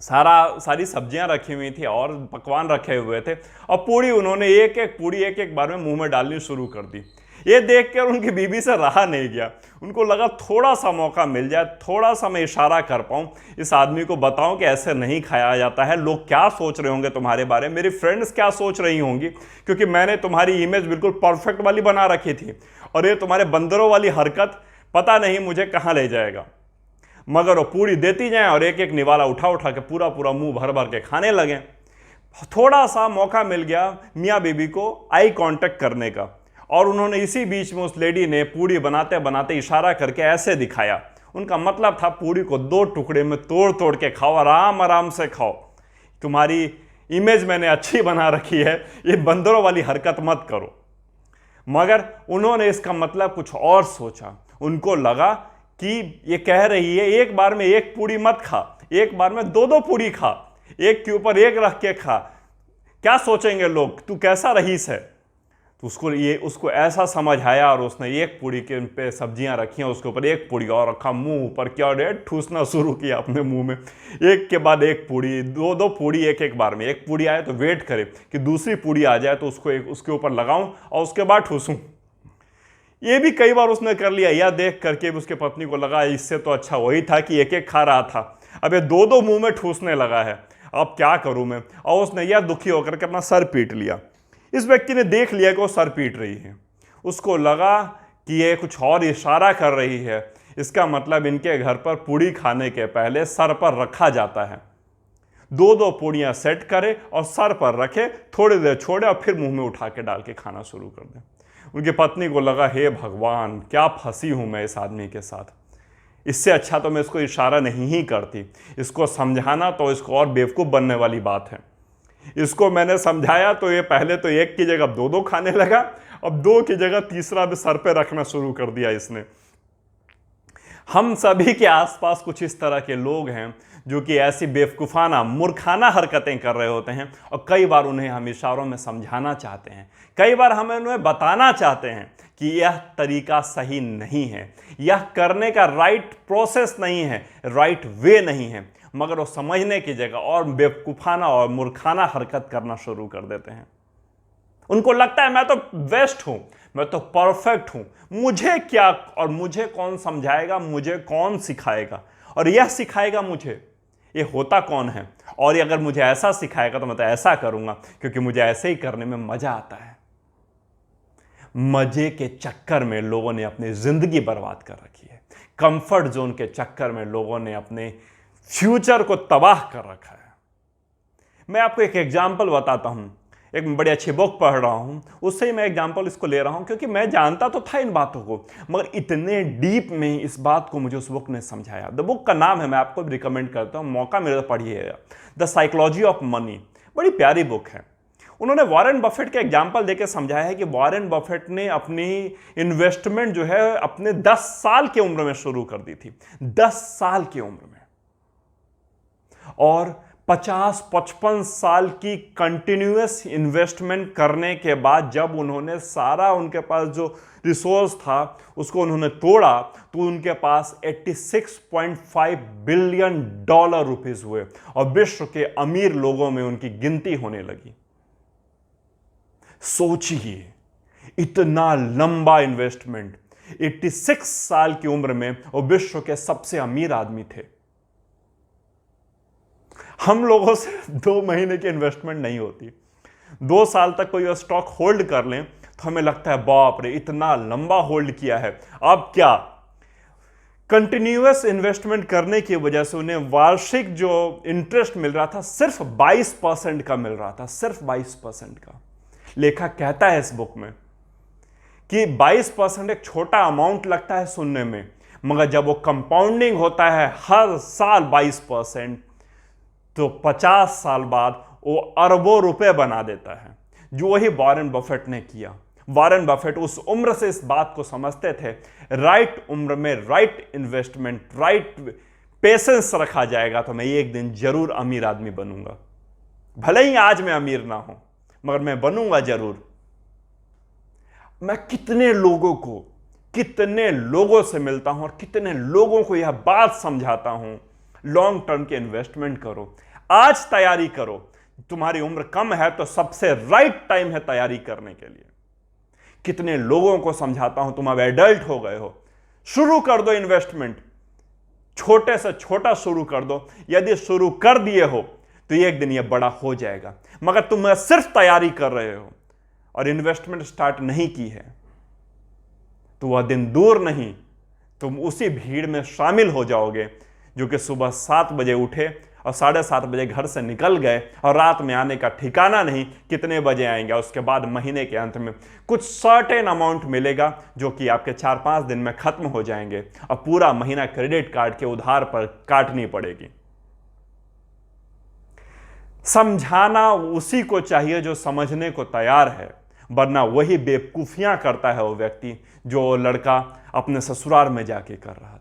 सारी सब्जियां रखी हुई थी और पकवान रखे हुए थे, और पूड़ी उन्होंने एक एक पूड़ी एक एक बार में मुंह में डालनी शुरू कर दी। ये देखकर उनकी बीवी से रहा नहीं गया। उनको लगा थोड़ा सा मौका मिल जाए, थोड़ा सा मैं इशारा कर पाऊं, इस आदमी को बताऊं कि ऐसे नहीं खाया जाता है, लोग क्या सोच रहे होंगे तुम्हारे बारे में, मेरी फ्रेंड्स क्या सोच रही होंगी, क्योंकि मैंने तुम्हारी इमेज बिल्कुल परफेक्ट वाली बना रखी थी, और ये तुम्हारे बंदरों वाली हरकत पता नहीं मुझे कहां ले जाएगा। मगर वो पूरी देती जाए और एक एक निवाला उठा उठा के पूरा पूरा मुंह भर भर के खाने लगे। थोड़ा सा मौका मिल गया मियाँ बीबी को आई कांटेक्ट करने का, और उन्होंने इसी बीच में उस लेडी ने पूड़ी बनाते बनाते इशारा करके ऐसे दिखाया। उनका मतलब था पूड़ी को 2 टुकड़े में तोड़ तोड़ के खाओ, आराम आराम से खाओ, तुम्हारी इमेज मैंने अच्छी बना रखी है, ये बंदरों वाली हरकत मत करो। मगर उन्होंने इसका मतलब कुछ और सोचा। उनको लगा कि ये कह रही है एक बार में एक पूड़ी मत खा, एक बार में 2-2 पूड़ी खा, एक के ऊपर एक रख के खा, क्या सोचेंगे लोग, तू कैसा रईस है। तो उसको ऐसा समझ आया, और उसने एक पूड़ी के पे सब्जियां रखी, उसके ऊपर एक पूड़ी और रखा, मुंह ऊपर किया और ठूसना शुरू किया अपने मुंह में, एक के बाद एक पूड़ी, 2-2 पूड़ी एक एक बार में। एक पूड़ी आए तो वेट करे कि दूसरी पूड़ी आ जाए तो उसके ऊपर लगाऊं और उसके बाद ठूसूं। ये भी कई बार उसने कर लिया। यह देख करके उसके पत्नी को लगा इससे तो अच्छा वही था कि एक एक खा रहा था, अब ये 2-2 मुंह में ठूसने लगा है, अब क्या करूं मैं। और उसने यह दुखी होकर के अपना सर पीट लिया। इस व्यक्ति ने देख लिया कि वो सर पीट रही है, उसको लगा कि ये कुछ और इशारा कर रही है, इसका मतलब इनके घर पर पूड़ी खाने के पहले सर पर रखा जाता है। 2-2 पूड़ियां सेट करे और सर पर रखे, थोड़ी देर छोड़े और फिर मुंह में उठा के डाल के खाना शुरू कर दे। उनकी पत्नी को लगा हे भगवान, क्या फंसी हूं मैं इस आदमी के साथ, इससे अच्छा तो मैं इसको इशारा नहीं ही करती, इसको समझाना तो इसको और बेवकूफ़ बनने वाली बात है। इसको मैंने समझाया तो ये पहले तो एक की जगह 2-2 खाने लगा, अब 2 की जगह तीसरा भी सर पे रखना शुरू कर दिया इसने। हम सभी के आसपास कुछ इस तरह के लोग हैं जो कि ऐसी बेवकूफ़ाना मूर्खाना हरकतें कर रहे होते हैं, और कई बार उन्हें हम इशारों में समझाना चाहते हैं, कई बार हमें उन्हें बताना चाहते हैं कि यह तरीका सही नहीं है, यह करने का राइट प्रोसेस नहीं है, राइट वे नहीं है, मगर वो समझने की जगह और बेवकूफ़ाना और मूर्खाना हरकत करना शुरू कर देते हैं। उनको लगता है मैं तो बेस्ट हूं, मैं तो परफेक्ट हूं, मुझे क्या और मुझे कौन समझाएगा, मुझे कौन सिखाएगा, और यह सिखाएगा मुझे, ये होता कौन है, और ये अगर मुझे ऐसा सिखाएगा तो मैं तो ऐसा करूंगा क्योंकि मुझे ऐसे ही करने में मजा आता है। मजे के चक्कर में लोगों ने अपनी जिंदगी बर्बाद कर रखी है। कंफर्ट जोन के चक्कर में लोगों ने अपने फ्यूचर को तबाह कर रखा है। मैं आपको एक एग्जाम्पल बताता हूं। एक बड़ी अच्छी बुक पढ़ रहा हूं, उससे ही मैं एग्जाम्पल इसको ले रहा हूं, क्योंकि मैं जानता तो था इन बातों को, मगर इतने डीप में इस बात को मुझे उस बुक ने समझाया। द बुक का नाम है, मैं आपको भी रिकमेंड करता हूं, मौका मिले तो पढ़िएगा, द साइकोलॉजी ऑफ मनी। बड़ी प्यारी बुक है। उन्होंने वॉरेन बफेट के एग्जाम्पल देकर समझाया है कि वॉरेन बफेट ने अपनी इन्वेस्टमेंट जो है अपने 10 साल की उम्र में शुरू कर दी थी, 10 साल की उम्र में, और 50-55 साल की कंटिन्यूअस इन्वेस्टमेंट करने के बाद जब उन्होंने सारा उनके पास जो रिसोर्स था उसको उन्होंने तोड़ा तो उनके पास 86.5 बिलियन डॉलर रुपीस हुए और विश्व के अमीर लोगों में उनकी गिनती होने लगी। सोचिए, इतना लंबा इन्वेस्टमेंट, 86 साल की उम्र में वो विश्व के सबसे अमीर आदमी थे। हम लोगों से 2 महीने की इन्वेस्टमेंट नहीं होती। 2 साल तक कोई स्टॉक होल्ड कर लें तो हमें लगता है बाप रे इतना लंबा होल्ड किया है, अब क्या। कंटिन्यूअस इन्वेस्टमेंट करने की वजह से उन्हें वार्षिक जो इंटरेस्ट मिल रहा था सिर्फ 22% का मिल रहा था, सिर्फ 22% का। लेखक कहता है इस बुक में कि 22% एक छोटा अमाउंट लगता है सुनने में, मगर जब वो कंपाउंडिंग होता है हर साल 22%, तो 50 साल बाद वो अरबों रुपए बना देता है, जो वही वॉरेन बफेट ने किया। वॉरेन बफेट उस उम्र से इस बात को समझते थे, राइट उम्र में राइट इन्वेस्टमेंट, राइट पेशेंस रखा जाएगा तो मैं एक दिन जरूर अमीर आदमी बनूंगा। भले ही आज मैं अमीर ना हूं, मगर मैं बनूंगा जरूर। मैं कितने लोगों से मिलता हूं और कितने लोगों को यह बात समझाता हूं, लॉन्ग टर्म के इन्वेस्टमेंट करो, आज तैयारी करो। तुम्हारी उम्र कम है तो सबसे राइट टाइम है तैयारी करने के लिए। कितने लोगों को समझाता हूं, तुम अब एडल्ट हो गए हो, शुरू कर दो इन्वेस्टमेंट, छोटे से छोटा शुरू कर दो। यदि शुरू कर दिए हो तो एक दिन यह बड़ा हो जाएगा, मगर तुम सिर्फ तैयारी कर रहे हो और इन्वेस्टमेंट स्टार्ट नहीं की है तो वह दिन दूर नहीं, तुम उसी भीड़ में शामिल हो जाओगे जो कि सुबह 7 बजे उठे और 7:30 बजे घर से निकल गए और रात में आने का ठिकाना नहीं कितने बजे आएंगे। उसके बाद महीने के अंत में कुछ सर्टेन अमाउंट मिलेगा जो कि आपके 4-5 दिन में खत्म हो जाएंगे और पूरा महीना क्रेडिट कार्ड के उधार पर काटनी पड़ेगी। समझाना उसी को चाहिए जो समझने को तैयार है, वरना वही बेवकूफियां करता है वो व्यक्ति जो लड़का अपने ससुराल में जाके कर रहा था।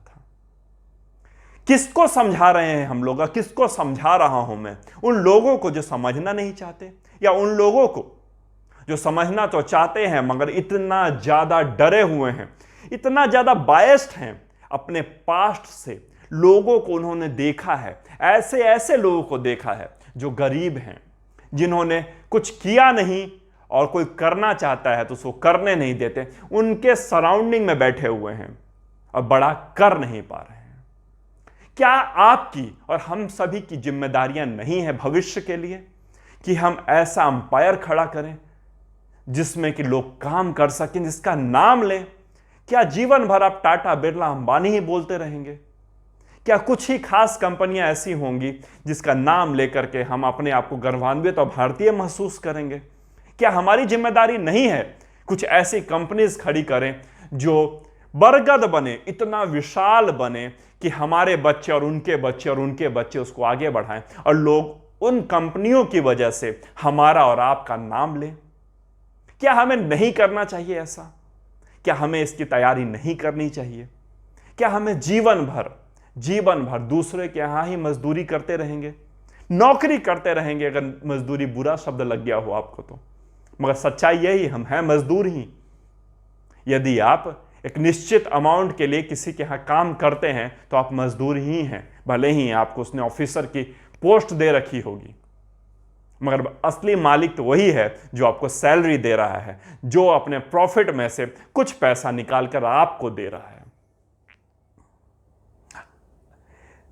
किसको समझा रहे हैं हम लोग, किसको समझा रहा हूं मैं? उन लोगों को जो समझना नहीं चाहते, या उन लोगों को जो समझना तो चाहते हैं मगर इतना ज्यादा डरे हुए हैं, इतना ज्यादा बायस्ड हैं अपने पास्ट से। लोगों को उन्होंने देखा है, ऐसे ऐसे लोगों को देखा है जो गरीब हैं, जिन्होंने कुछ किया नहीं और कोई करना चाहता है तो उसको करने नहीं देते, उनके सराउंडिंग में बैठे हुए हैं और बड़ा कर नहीं पा रहे हैं। क्या आपकी और हम सभी की जिम्मेदारियां नहीं है भविष्य के लिए कि हम ऐसा अंपायर खड़ा करें जिसमें कि लोग काम कर सकें, जिसका नाम लें? क्या जीवन भर आप टाटा, बिरला, अंबानी ही बोलते रहेंगे? क्या कुछ ही खास कंपनियां ऐसी होंगी जिसका नाम लेकर के हम अपने आप को गर्वान्वित और भारतीय महसूस करेंगे? क्या हमारी जिम्मेदारी नहीं है कुछ ऐसी कंपनीज खड़ी करें जो बरगद बने, इतना विशाल बने कि हमारे बच्चे और उनके बच्चे और उनके बच्चे उसको आगे बढ़ाएं और लोग उन कंपनियों की वजह से हमारा और आपका नाम लें? क्या हमें नहीं करना चाहिए ऐसा? क्या हमें इसकी तैयारी नहीं करनी चाहिए? क्या हमें जीवन भर दूसरे के यहां ही मजदूरी करते रहेंगे, नौकरी करते रहेंगे? अगर मजदूरी बुरा शब्द लग गया हो आपको तो, मगर सच्चाई यही, हम हैं मजदूर ही। यदि आप एक निश्चित अमाउंट के लिए किसी के यहां काम करते हैं तो आप मजदूर ही हैं, भले ही आपको उसने ऑफिसर की पोस्ट दे रखी होगी, मगर असली मालिक तो वही है जो आपको सैलरी दे रहा है, जो अपने प्रॉफिट में से कुछ पैसा निकालकर आपको दे रहा है।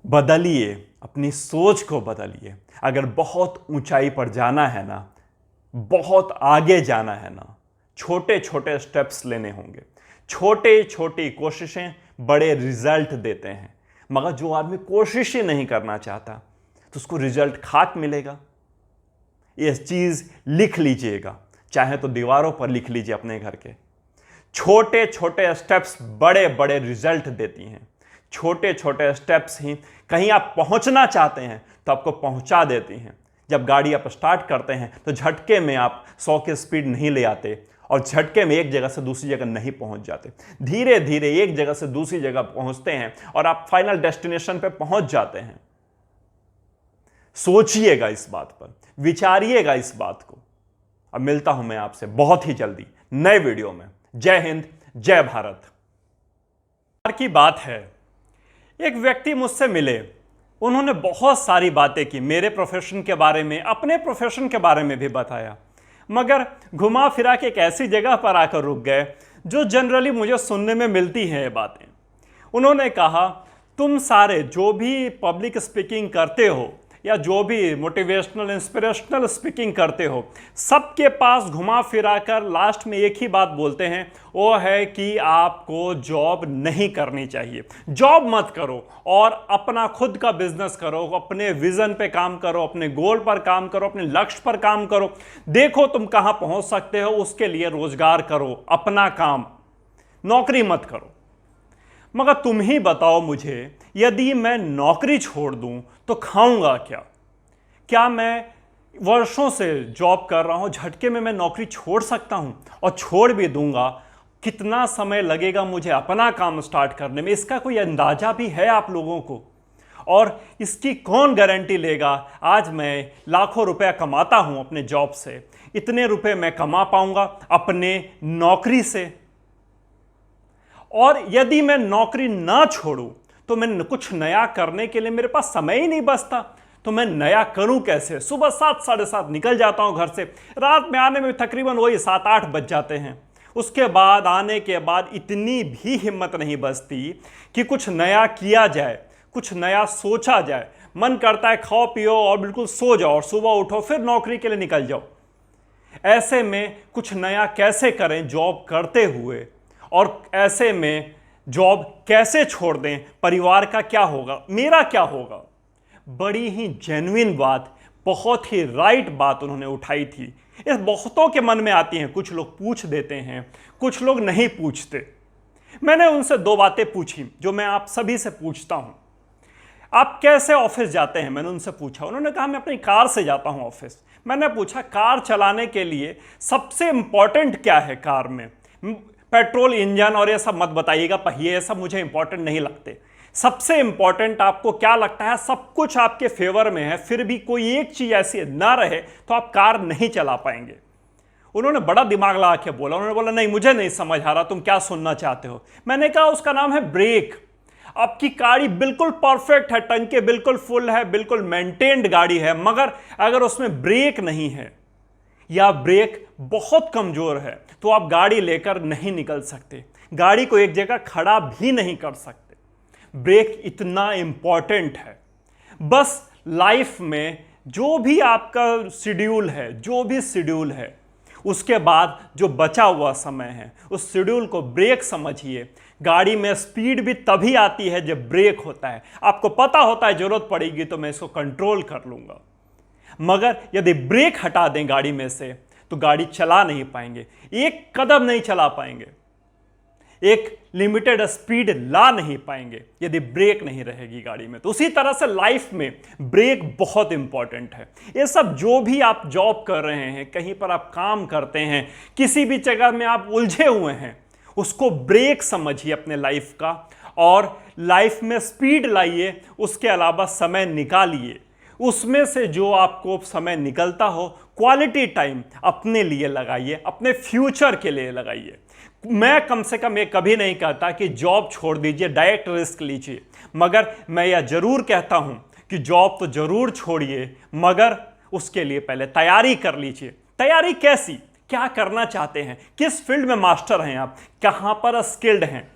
बदलिए, अपनी सोच को बदलिए। अगर बहुत ऊंचाई पर जाना है ना, बहुत आगे जाना है ना, छोटे छोटे स्टेप्स लेने होंगे। छोटे छोटी कोशिशें बड़े रिजल्ट देते हैं, मगर जो आदमी कोशिश ही नहीं करना चाहता तो उसको रिजल्ट खाक मिलेगा। ये चीज लिख लीजिएगा, चाहे तो दीवारों पर लिख लीजिए अपने घर के। छोटे छोटे स्टेप्स बड़े बड़े रिजल्ट देती हैं। छोटे छोटे स्टेप्स ही कहीं आप पहुंचना चाहते हैं तो आपको पहुंचा देती हैं। जब गाड़ी आप स्टार्ट करते हैं तो झटके में आप 100 की स्पीड नहीं ले आते और झटके में एक जगह से दूसरी जगह नहीं पहुंच जाते। धीरे धीरे एक जगह से दूसरी जगह पहुंचते हैं और आप फाइनल डेस्टिनेशन पे पहुंच जाते हैं। सोचिएगा इस बात पर, विचारिएगा इस बात को। अब मिलता हूं मैं आपसे बहुत ही जल्दी नए वीडियो में। जय हिंद, जय भारत। की बात है, एक व्यक्ति मुझसे मिले, उन्होंने बहुत सारी बातें की, मेरे प्रोफेशन के बारे में, अपने प्रोफेशन के बारे में भी बताया, मगर घुमा फिरा के एक ऐसी जगह पर आकर रुक गए जो जनरली मुझे सुनने में मिलती हैं ये बातें। उन्होंने कहा, तुम सारे जो भी पब्लिक स्पीकिंग करते हो या जो भी मोटिवेशनल इंस्पिरेशनल स्पीकिंग करते हो, सबके पास घुमा फिरा कर लास्ट में एक ही बात बोलते हैं, वो है कि आपको जॉब नहीं करनी चाहिए। जॉब मत करो और अपना खुद का बिजनेस करो, अपने विजन पे काम करो, अपने गोल पर काम करो, अपने लक्ष्य पर काम करो, देखो तुम कहां पहुंच सकते हो, उसके लिए रोजगार करो, अपना काम, नौकरी मत करो। मगर तुम ही बताओ मुझे, यदि मैं नौकरी छोड़ दूं तो खाऊंगा क्या? क्या मैं वर्षों से जॉब कर रहा हूं, झटके में मैं नौकरी छोड़ सकता हूं? और छोड़ भी दूंगा, कितना समय लगेगा मुझे अपना काम स्टार्ट करने में? इसका कोई अंदाजा भी है आप लोगों को? और इसकी कौन गारंटी लेगा? आज मैं लाखों रुपया कमाता हूं अपने जॉब से, इतने रुपए मैं कमा पाऊंगा अपने नौकरी से? और यदि मैं नौकरी ना छोड़ूं तो मैं कुछ नया करने के लिए मेरे पास समय ही नहीं बचता, तो मैं नया करूं कैसे? सुबह 7 साढ़े 7 निकल जाता हूं घर से, रात में आने में तकरीबन वही 7-8 बज जाते हैं। उसके बाद आने के बाद इतनी भी हिम्मत नहीं बचती कि कुछ नया किया जाए, कुछ नया सोचा जाए। मन करता है खाओ पियो और बिल्कुल सो जाओ और सुबह उठो फिर नौकरी के लिए निकल जाओ। ऐसे में कुछ नया कैसे करें जॉब करते हुए? और ऐसे में जॉब कैसे छोड़ दें? परिवार का क्या होगा, मेरा क्या होगा? बड़ी ही जेन्युइन बात, बहुत ही राइट बात उन्होंने उठाई थी। इस बहुतों के मन में आती हैं, कुछ लोग पूछ देते हैं, कुछ लोग नहीं पूछते। मैंने उनसे 2 बातें पूछी जो मैं आप सभी से पूछता हूं। आप कैसे ऑफिस जाते हैं? मैंने उनसे पूछा। उन्होंने कहा मैं अपनी कार से जाता हूं ऑफिस। मैंने पूछा कार चलाने के लिए सबसे इंपॉर्टेंट क्या है कार में? पेट्रोल, इंजन और ये सब मत बताइएगा, पहिए, ये सब मुझे इंपॉर्टेंट नहीं लगते। सबसे इंपॉर्टेंट आपको क्या लगता है? सब कुछ आपके फेवर में है, फिर भी कोई एक चीज ऐसी ना रहे तो आप कार नहीं चला पाएंगे। उन्होंने बड़ा दिमाग लगा के बोला। उन्होंने बोला नहीं, मुझे नहीं समझ आ रहा, तुम क्या सुनना चाहते हो? मैंने कहा उसका नाम है ब्रेक। आपकी गाड़ी बिल्कुल परफेक्ट है, टंकी बिल्कुल फुल है, बिल्कुल मेंटेन्ड गाड़ी है, मगर अगर उसमें ब्रेक नहीं है या ब्रेक बहुत कमजोर है तो आप गाड़ी लेकर नहीं निकल सकते, गाड़ी को एक जगह खड़ा भी नहीं कर सकते। ब्रेक इतना इंपॉर्टेंट है। बस लाइफ में जो भी आपका शेड्यूल है, उसके बाद जो बचा हुआ समय है, उस शेड्यूल को ब्रेक समझिए। गाड़ी में स्पीड भी तभी आती है जब ब्रेक होता है। आपको पता होता है जरूरत पड़ेगी तो मैं इसको कंट्रोल कर लूंगा, मगर यदि ब्रेक हटा दें गाड़ी में से तो गाड़ी चला नहीं पाएंगे, एक कदम नहीं चला पाएंगे, एक लिमिटेड स्पीड ला नहीं पाएंगे यदि ब्रेक नहीं रहेगी गाड़ी में। तो उसी तरह से लाइफ में ब्रेक बहुत इंपॉर्टेंट है। ये सब जो भी आप जॉब कर रहे हैं, कहीं पर आप काम करते हैं, किसी भी जगह में आप उलझे हुए हैं, उसको ब्रेक समझिए अपने लाइफ का और लाइफ में स्पीड लाइए। उसके अलावा समय निकालिए, उसमें से जो आपको समय निकलता हो, क्वालिटी टाइम अपने लिए लगाइए, अपने फ्यूचर के लिए लगाइए। मैं कम से कम ये कभी नहीं कहता कि जॉब छोड़ दीजिए, डायरेक्ट रिस्क लीजिए, मगर मैं यह जरूर कहता हूं कि जॉब तो जरूर छोड़िए, मगर उसके लिए पहले तैयारी कर लीजिए। तैयारी कैसी? क्या करना चाहते हैं, किस फील्ड में मास्टर हैं आप, कहां पर स्किल्ड हैं,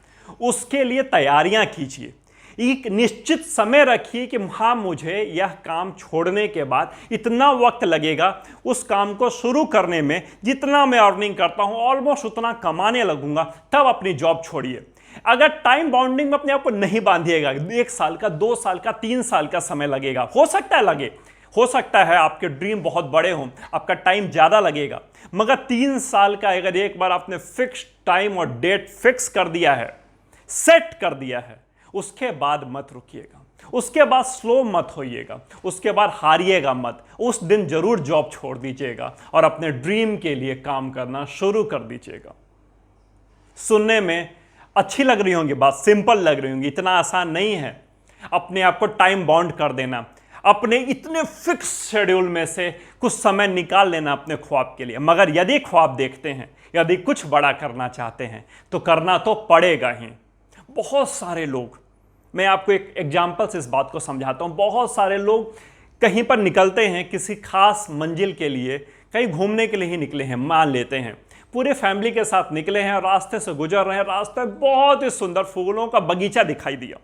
उसके लिए तैयारियां कीजिए। एक निश्चित समय रखिए कि हाँ, मुझे यह काम छोड़ने के बाद इतना वक्त लगेगा, उस काम को शुरू करने में जितना मैं अर्निंग करता हूं ऑलमोस्ट उतना कमाने लगूंगा, तब अपनी जॉब छोड़िए। अगर टाइम बाउंडिंग में अपने आप को नहीं बांधिएगा, 1 साल का, 2 साल का, 3 साल का समय लगेगा, हो सकता है लगे, हो सकता है आपके ड्रीम बहुत बड़े हों, आपका टाइम ज़्यादा लगेगा, मगर 3 साल का अगर एक बार आपने फिक्स टाइम और डेट फिक्स कर दिया है, सेट कर दिया है, उसके बाद मत रुकिएगा, उसके बाद स्लो मत होइएगा, उसके बाद हारिएगा मत। उस दिन जरूर जॉब छोड़ दीजिएगा और अपने ड्रीम के लिए काम करना शुरू कर दीजिएगा। सुनने में अच्छी लग रही होंगी बात, सिंपल लग रही होंगी, इतना आसान नहीं है अपने आप को टाइम बाउंड कर देना। अपने इतने फिक्स शेड्यूल में से कुछ समय निकाल लेना अपने ख्वाब के लिए। मगर यदि ख्वाब देखते हैं, यदि कुछ बड़ा करना चाहते हैं तो करना तो पड़ेगा ही। बहुत सारे लोग, मैं आपको एक एग्जाम्पल से इस बात को समझाता हूं। बहुत सारे लोग कहीं पर निकलते हैं किसी खास मंजिल के लिए, कहीं घूमने के लिए ही निकले हैं, मान लेते हैं पूरे फैमिली के साथ निकले हैं और रास्ते से गुजर रहे हैं, रास्ते में बहुत ही सुंदर फूलों का बगीचा दिखाई दिया,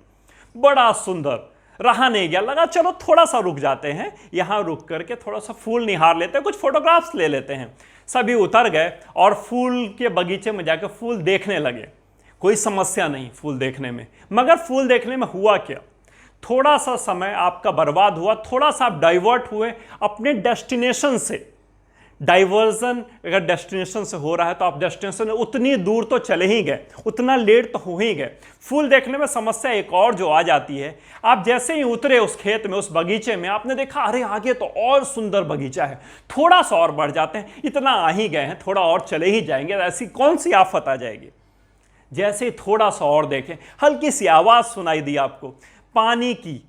बड़ा सुंदर, रहा नहीं गया, लगा चलो थोड़ा सा रुक जाते हैं, यहां रुक करके थोड़ा सा फूल निहार लेते हैं, कुछ फोटोग्राफ्स ले लेते हैं। सभी उतर गए और फूल के बगीचे में जाकर फूल देखने लगे। कोई समस्या नहीं फूल देखने में, मगर फूल देखने में हुआ क्या, थोड़ा सा समय आपका बर्बाद हुआ, थोड़ा सा आप डाइवर्ट हुए अपने डेस्टिनेशन से। डाइवर्जन अगर डेस्टिनेशन से हो रहा है तो आप डेस्टिनेशन में उतनी दूर तो चले ही गए, उतना लेट तो हो ही गए। फूल देखने में समस्या एक और जो आ जाती है, आप जैसे ही उतरे उस खेत में, उस बगीचे में, आपने देखा अरे आगे तो और सुंदर बगीचा है, थोड़ा सा और बढ़ जाते हैं, इतना आ ही गए हैं, थोड़ा और चले ही जाएंगे, ऐसी कौन सी आफत आ जाएगी। जैसे ही थोड़ा सा और देखें, हल्की सी आवाज सुनाई दी आपको पानी की,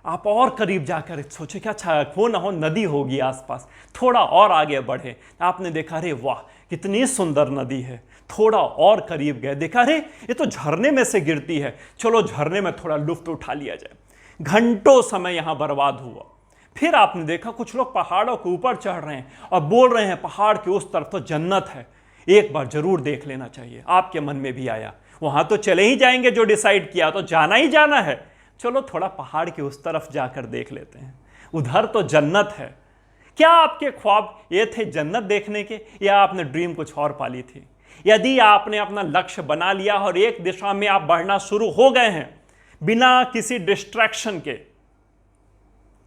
आप और करीब जाकर सोचे क्या अच्छा हो ना हो नदी होगी आसपास, थोड़ा और आगे बढ़े, आपने देखा अरे वाह कितनी सुंदर नदी है, थोड़ा और करीब गए, देखा अरे ये तो झरने में से गिरती है, चलो झरने में थोड़ा लुत्फ उठा लिया जाए। घंटों समय यहां बर्बाद हुआ। फिर आपने देखा कुछ लोग पहाड़ों के ऊपर चढ़ रहे हैं और बोल रहे हैं पहाड़ के उस तरफ तो जन्नत है, एक बार जरूर देख लेना चाहिए। आपके मन में भी आया वहां तो चले ही जाएंगे, जो डिसाइड किया तो जाना ही जाना है, चलो थोड़ा पहाड़ के उस तरफ जाकर देख लेते हैं, उधर तो जन्नत है। क्या आपके ख्वाब ये थे जन्नत देखने के, या आपने ड्रीम कुछ और पाली थी? यदि आपने अपना लक्ष्य बना लिया और एक दिशा में आप बढ़ना शुरू हो गए हैं बिना किसी डिस्ट्रैक्शन के,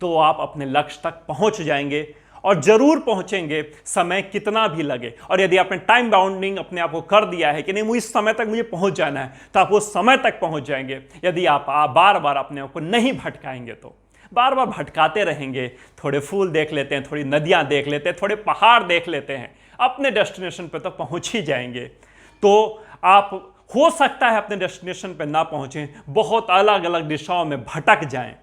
तो आप अपने लक्ष्य तक पहुंच जाएंगे और जरूर पहुंचेंगे, समय कितना भी लगे। और यदि आपने टाइम बाउंडिंग अपने आप को कर दिया है कि नहीं मुझे इस समय तक मुझे पहुंच जाना है, तो आप उस समय तक पहुंच जाएंगे। यदि आप बार बार अपने आप को नहीं भटकाएंगे, तो बार बार भटकाते रहेंगे, थोड़े फूल देख लेते हैं, थोड़ी नदियां देख लेते हैं, थोड़े पहाड़ देख लेते हैं, अपने डेस्टिनेशन पर तो पहुंच ही जाएंगे। तो आप हो सकता है अपने डेस्टिनेशन पर ना पहुंचें, बहुत अलग अलग दिशाओं में भटक जाएं,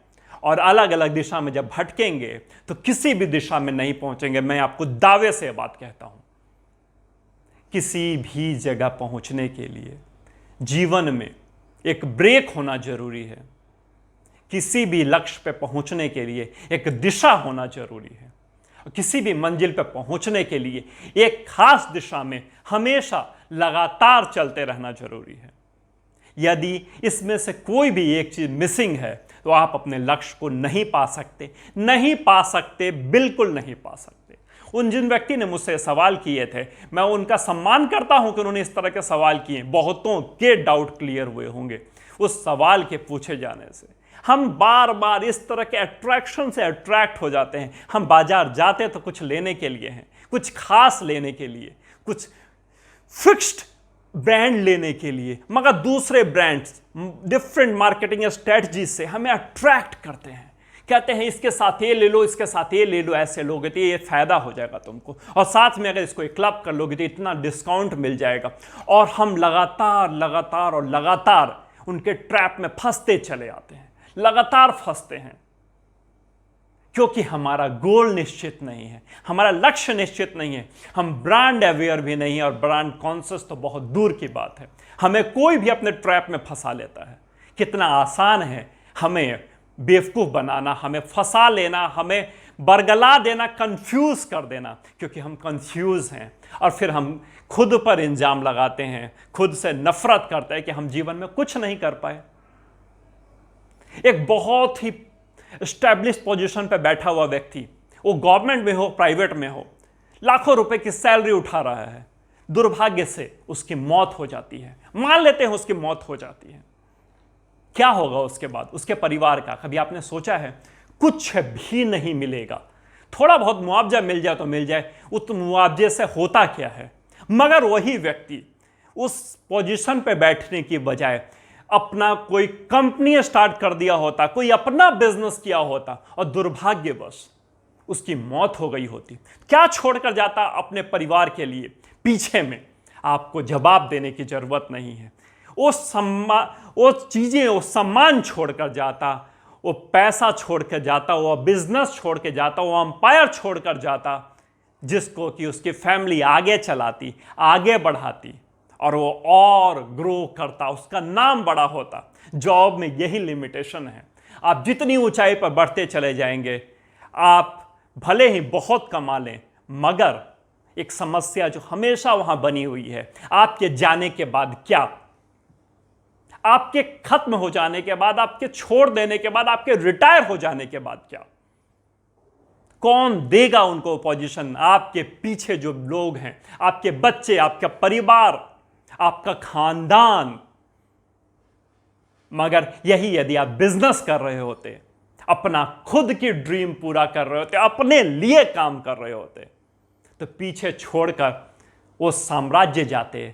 और अलग अलग दिशा में जब भटकेंगे तो किसी भी दिशा में नहीं पहुंचेंगे। मैं आपको दावे से बात कहता हूं, किसी भी जगह पहुंचने के लिए जीवन में एक ब्रेक होना जरूरी है। किसी भी लक्ष्य पे पहुंचने के लिए एक दिशा होना जरूरी है। किसी भी मंजिल पे पहुंचने के लिए एक खास दिशा में हमेशा लगातार चलते रहना जरूरी है। यदि इसमें से कोई भी एक चीज मिसिंग है तो आप अपने लक्ष्य को नहीं पा सकते, नहीं पा सकते, बिल्कुल नहीं पा सकते। जिन व्यक्ति ने मुझसे सवाल किए थे, मैं उनका सम्मान करता हूं कि उन्होंने इस तरह के सवाल किए। बहुतों के डाउट क्लियर हुए होंगे उस सवाल के पूछे जाने से। हम बार बार इस तरह के अट्रैक्शन से अट्रैक्ट हो जाते हैं। हम बाजार जाते तो कुछ लेने के लिए हैं, कुछ खास लेने के लिए, कुछ फिक्स्ड ब्रांड लेने के लिए, मगर दूसरे ब्रांड्स डिफरेंट मार्केटिंग स्ट्रेटजी से हमें अट्रैक्ट करते हैं। कहते हैं इसके साथ ये ले लो, इसके साथ ये ले लो, ऐसे लोगे तो ये फायदा हो जाएगा तुमको, और साथ में अगर इसको एक क्लब कर लोगे तो इतना डिस्काउंट मिल जाएगा। और हम लगातार लगातार और लगातार उनके ट्रैप में फंसते चले आते हैं, लगातार फंसते हैं, क्योंकि हमारा गोल निश्चित नहीं है, हमारा लक्ष्य निश्चित नहीं है, हम ब्रांड अवेयर भी नहीं है, और ब्रांड कॉन्शियस तो बहुत दूर की बात है। हमें कोई भी अपने ट्रैप में फंसा लेता है। कितना आसान है हमें बेवकूफ़ बनाना, हमें फंसा लेना, हमें बरगला देना, कंफ्यूज कर देना, क्योंकि हम कंफ्यूज हैं। और फिर हम खुद पर इल्जाम लगाते हैं, खुद से नफरत करते हैं कि हम जीवन में कुछ नहीं कर पाए। एक बहुत ही एस्टैब्लिश पोजीशन पे बैठा हुआ व्यक्ति, वो गवर्नमेंट में हो प्राइवेट में हो, लाखों रुपए की सैलरी उठा रहा है, दुर्भाग्य से उसकी मौत हो जाती है। मान लेते हैं उसकी मौत हो जाती है, क्या होगा उसके बाद उसके परिवार का? कभी आपने सोचा है? कुछ भी नहीं मिलेगा। थोड़ा बहुत मुआवजा मिल जाए तो मिल जाए, उस मुआवजे से होता क्या है? मगर वही व्यक्ति उस पोजीशन पे बैठने की बजाय अपना कोई कंपनी स्टार्ट कर दिया होता, कोई अपना बिजनेस किया होता, और दुर्भाग्यवश उसकी मौत हो गई होती, क्या छोड़कर जाता अपने परिवार के लिए पीछे में? आपको जवाब देने की जरूरत नहीं है। वो चीजें, वो सम्मान छोड़कर जाता, वो पैसा छोड़ के जाता, वो बिजनेस छोड़ के जाता, वो अंपायर छोड़कर जाता, जिसको कि उसकी फैमिली आगे चलाती, आगे बढ़ाती और वो और ग्रो करता, उसका नाम बड़ा होता। जॉब में यही लिमिटेशन है। आप जितनी ऊंचाई पर बढ़ते चले जाएंगे, आप भले ही बहुत कमा लें, मगर एक समस्या जो हमेशा वहां बनी हुई है, आपके जाने के बाद क्या, आपके खत्म हो जाने के बाद, आपके छोड़ देने के बाद, आपके रिटायर हो जाने के बाद क्या, कौन देगा उनको पोजीशन? आपके पीछे जो लोग हैं, आपके बच्चे, आपका परिवार, आपका खानदान। मगर यही यदि आप बिजनेस कर रहे होते, अपना खुद की ड्रीम पूरा कर रहे होते, अपने लिए काम कर रहे होते, तो पीछे छोड़कर वो साम्राज्य जाते,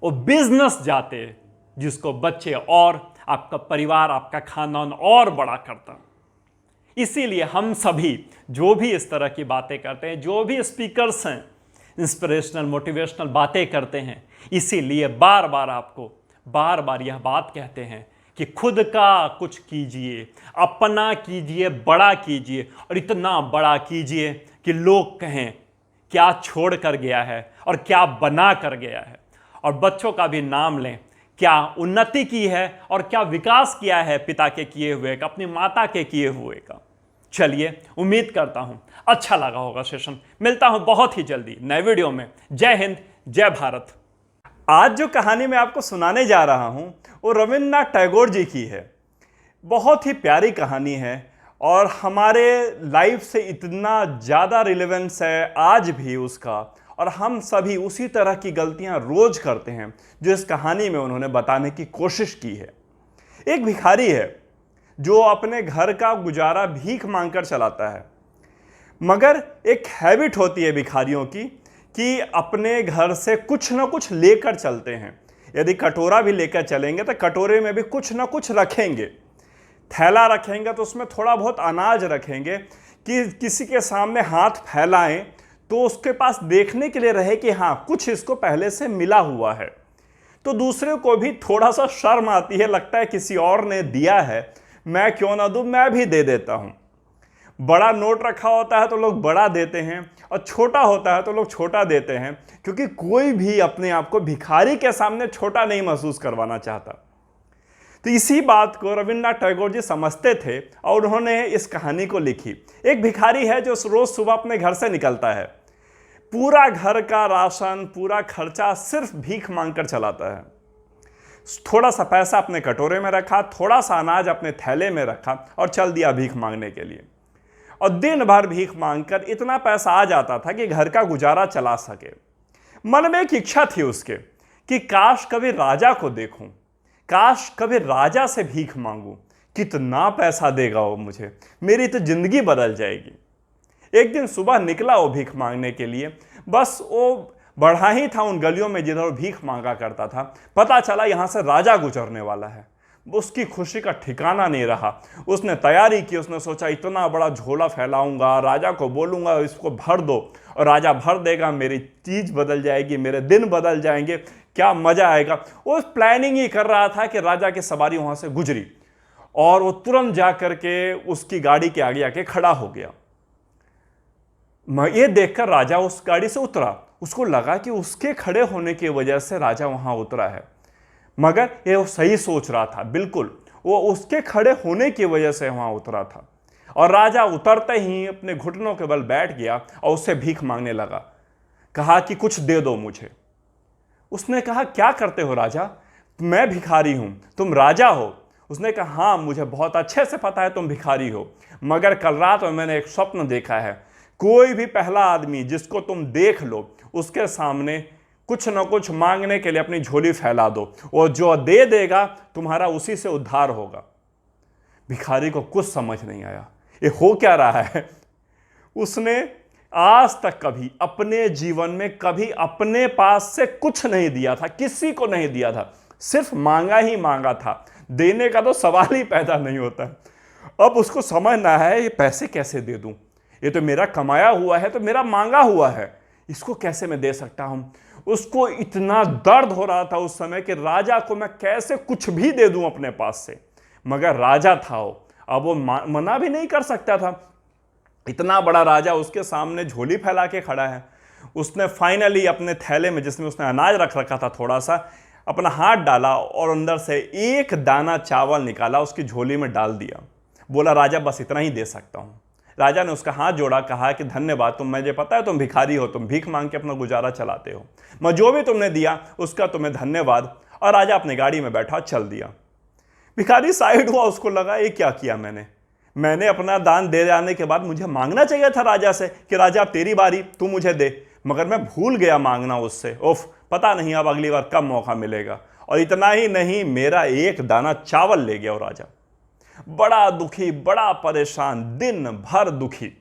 वो बिजनेस जाते, जिसको बच्चे और आपका परिवार, आपका खानदान और बड़ा करता। इसीलिए हम सभी जो भी इस तरह की बातें करते हैं, जो भी स्पीकर्स हैं, इंस्पिरेशनल मोटिवेशनल बातें करते हैं, इसीलिए बार बार आपको बार बार यह बात कहते हैं कि खुद का कुछ कीजिए, अपना कीजिए, बड़ा कीजिए, और इतना बड़ा कीजिए कि लोग कहें क्या छोड़ कर गया है और क्या बना कर गया है। और बच्चों का भी नाम लें, क्या उन्नति की है और क्या विकास किया है पिता के किए हुए का, अपनी माता के किए हुए का। चलिए, उम्मीद करता हूं अच्छा लगा होगा सेशन। मिलता हूं बहुत ही जल्दी नए वीडियो में। जय हिंद, जय भारत। आज जो कहानी मैं आपको सुनाने जा रहा हूं वो रविन्द्रनाथ टैगोर जी की है। बहुत ही प्यारी कहानी है और हमारे लाइफ से इतना ज़्यादा रिलेवेंस है आज भी उसका, और हम सभी उसी तरह की गलतियां रोज करते हैं जो इस कहानी में उन्होंने बताने की कोशिश की है। एक भिखारी है जो अपने घर का गुजारा भीख मांगकर चलाता है, मगर एक हैबिट होती है भिखारियों की कि अपने घर से कुछ ना कुछ लेकर चलते हैं। यदि कटोरा भी लेकर चलेंगे तो कटोरे में भी कुछ ना कुछ रखेंगे, थैला रखेंगे तो उसमें थोड़ा बहुत अनाज रखेंगे कि किसी के सामने हाथ फैलाएं तो उसके पास देखने के लिए रहे कि हाँ, कुछ इसको पहले से मिला हुआ है। तो दूसरे को भी थोड़ा सा शर्म आती है, लगता है किसी और ने दिया है, मैं क्यों ना दूं, मैं भी दे देता हूं। बड़ा नोट रखा होता है तो लोग बड़ा देते हैं, और छोटा होता है तो लोग छोटा देते हैं, क्योंकि कोई भी अपने आप को भिखारी के सामने छोटा नहीं महसूस करवाना चाहता। तो इसी बात को रविन्द्रनाथ टैगोर जी समझते थे और उन्होंने इस कहानी को लिखी। एक भिखारी है जो रोज सुबह अपने घर से निकलता है, पूरा घर का राशन, पूरा खर्चा सिर्फ भीख मांगकर चलाता है। थोड़ा सा पैसा अपने कटोरे में रखा, थोड़ा सा अनाज अपने थैले में रखा और चल दिया भीख मांगने के लिए। और दिन भर भीख मांगकर इतना पैसा आ जाता था कि घर का गुजारा चला सके। मन में एक इच्छा थी उसके कि काश कभी राजा को देखूं, काश कभी राजा से भीख मांगूं, कितना पैसा देगा वो मुझे, मेरी तो जिंदगी बदल जाएगी। एक दिन सुबह निकला वो भीख मांगने के लिए। बस वो बढ़ा ही था उन गलियों में जिधर वो भीख मांगा करता था। पता चला यहां से राजा गुजरने वाला है। उसकी खुशी का ठिकाना नहीं रहा। उसने तैयारी की, उसने सोचा इतना बड़ा झोला फैलाऊंगा, राजा को बोलूंगा इसको भर दो, और राजा भर देगा, मेरी चीज बदल जाएगी, मेरे दिन बदल जाएंगे, क्या मजा आएगा। वो प्लानिंग ही कर रहा था कि राजा की सवारी वहां से गुजरी और वो तुरंत जा करके उसकी गाड़ी के आगे आके खड़ा हो गया। ये देखकर राजा उस गाड़ी से उतरा। उसको लगा कि उसके खड़े होने की वजह से राजा वहां उतरा है, मगर ये वो सही सोच रहा था। बिल्कुल, वो उसके खड़े होने की वजह से वहां उतरा था। और राजा उतरते ही अपने घुटनों के बल बैठ गया और उससे भीख मांगने लगा। कहा कि कुछ दे दो मुझे। उसने कहा क्या करते हो राजा, मैं भिखारी हूं, तुम राजा हो। उसने कहा हाँ, मुझे बहुत अच्छे से पता है तुम भिखारी हो, मगर कल रात में मैंने एक स्वप्न देखा है। कोई भी पहला आदमी जिसको तुम देख लो उसके सामने कुछ न कुछ मांगने के लिए अपनी झोली फैला दो, और जो दे देगा तुम्हारा उसी से उद्धार होगा। भिखारी को कुछ समझ नहीं आया, ये हो क्या रहा है। उसने आज तक कभी अपने जीवन में कभी अपने पास से कुछ नहीं दिया था, किसी को नहीं दिया था, सिर्फ मांगा ही मांगा था। देने का तो सवाल ही पैदा नहीं होता। अब उसको समझना है ये पैसे कैसे दे दूं, ये तो मेरा कमाया हुआ है, तो मेरा मांगा हुआ है, इसको कैसे मैं दे सकता हूं। उसको इतना दर्द हो रहा था उस समय कि राजा को मैं कैसे कुछ भी दे दूं अपने पास से। मगर राजा था वो, अब वो मना भी नहीं कर सकता था। इतना बड़ा राजा उसके सामने झोली फैला के खड़ा है। उसने फाइनली अपने थैले में, जिसमें उसने अनाज रख रखा था थोड़ा सा, अपना हाथ डाला और अंदर से एक दाना चावल निकाला, उसकी झोली में डाल दिया। बोला, राजा बस इतना ही दे सकता हूं। राजा ने उसका हाथ जोड़ा, कहा कि धन्यवाद, मुझे पता है तुम भिखारी हो, तुम भीख मांग के अपना गुजारा चलाते हो, मैं जो भी तुमने दिया उसका तुम्हें धन्यवाद। और राजा अपनी गाड़ी में बैठा, चल दिया। भिखारी साइड हुआ, उसको लगा ये क्या किया मैंने अपना दान दे जाने के बाद मुझे मांगना चाहिए था राजा से कि राजा अब तेरी बारी, तू मुझे दे, मगर मैं भूल गया मांगना उससे। उफ, पता नहीं अब अगली बार कब मौका मिलेगा। और इतना ही नहीं, मेरा एक दाना चावल ले गया वो राजा। बड़ा दुखी, बड़ा परेशान, दिन भर दुखी।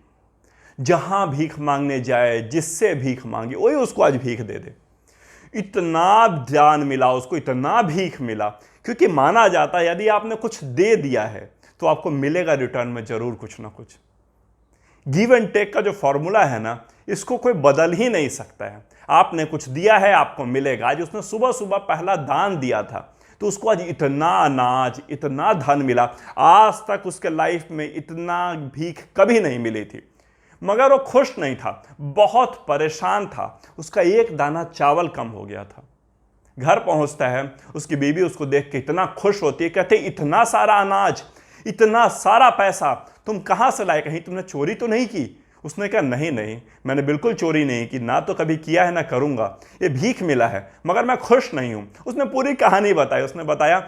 जहां भीख मांगने जाए, जिससे भीख मांगी वही उसको आज भीख दे दे। इतना दान मिला उसको, इतना भीख मिला, क्योंकि माना जाता है यदि आपने कुछ दे दिया है तो आपको मिलेगा रिटर्न में जरूर कुछ ना कुछ। गिव एंड टेक का जो फॉर्मूला है ना, इसको कोई बदल ही नहीं सकता है। आपने कुछ दिया है, आपको मिलेगा। आज उसने सुबह सुबह पहला दान दिया था, तो उसको आज इतना अनाज, इतना धन मिला। आज तक उसके लाइफ में इतना भीख कभी नहीं मिली थी। मगर वो खुश नहीं था, बहुत परेशान था। उसका एक दाना चावल कम हो गया था। घर पहुंचता है, उसकी बीवी उसको देख के इतना खुश होती है, कहते इतना सारा अनाज, इतना सारा पैसा तुम कहां से लाए, कहीं तुमने चोरी तो नहीं की? उसने कहा, नहीं नहीं, मैंने बिल्कुल चोरी नहीं की, ना तो कभी किया है ना करूंगा, ये भीख मिला है, मगर मैं खुश नहीं हूं। उसने पूरी कहानी बताई। उसने बताया,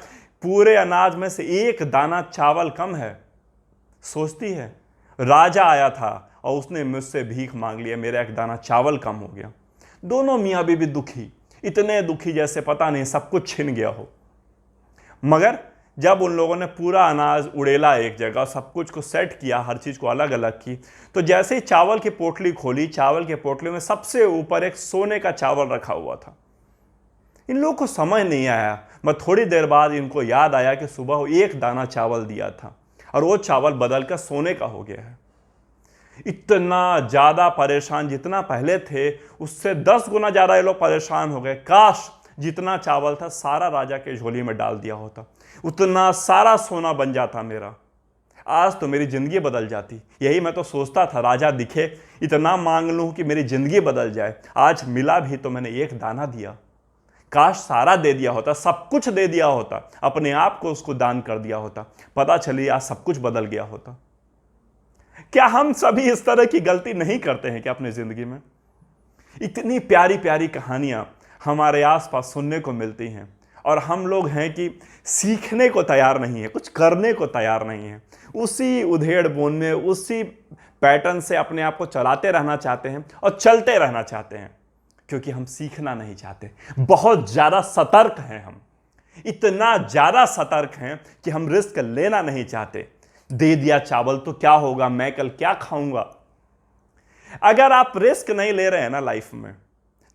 पूरे अनाज में से एक दाना चावल कम है। सोचती है, राजा आया था और उसने मुझसे भीख मांग लिया, मेरा एक दाना चावल कम हो गया। दोनों मियाँ बीवी दुखी, इतने दुखी जैसे पता नहीं सब कुछ छिन गया हो। मगर जब उन लोगों ने पूरा अनाज उड़ेला एक जगह, सब कुछ को सेट किया, हर चीज़ को अलग अलग की, तो जैसे ही चावल की पोटली खोली, चावल के पोटली में सबसे ऊपर एक सोने का चावल रखा हुआ था। इन लोगों को समझ नहीं आया। मैं थोड़ी देर बाद इनको याद आया कि सुबह एक दाना चावल दिया था और वो चावल बदल कर सोने का हो गया है। इतना ज़्यादा परेशान, जितना पहले थे उससे 10 गुना ज़्यादा ये लोग परेशान हो गए। काश जितना चावल था सारा राजा के झोली में डाल दिया होता, उतना सारा सोना बन जाता मेरा, आज तो मेरी ज़िंदगी बदल जाती। यही मैं तो सोचता था, राजा दिखे, इतना मांग लूँ कि मेरी ज़िंदगी बदल जाए। आज मिला भी तो मैंने एक दाना दिया। काश सारा दे दिया होता, सब कुछ दे दिया होता, अपने आप को उसको दान कर दिया होता, पता चली आज सब कुछ बदल गया होता। क्या हम सभी इस तरह की गलती नहीं करते हैं क्या अपनी ज़िंदगी में? इतनी प्यारी प्यारी कहानियाँ हमारे आसपास सुनने को मिलती हैं और हम लोग हैं कि सीखने को तैयार नहीं है, कुछ करने को तैयार नहीं है। उसी उधेड़ बुन में, उसी पैटर्न से अपने आप को चलाते रहना चाहते हैं और चलते रहना चाहते हैं, क्योंकि हम सीखना नहीं चाहते। बहुत ज़्यादा सतर्क हैं हम, इतना ज़्यादा सतर्क हैं कि हम रिस्क लेना नहीं चाहते। दे दिया चावल तो क्या होगा, मैं कल क्या खाऊंगा? अगर आप रिस्क नहीं ले रहे हैं ना लाइफ में,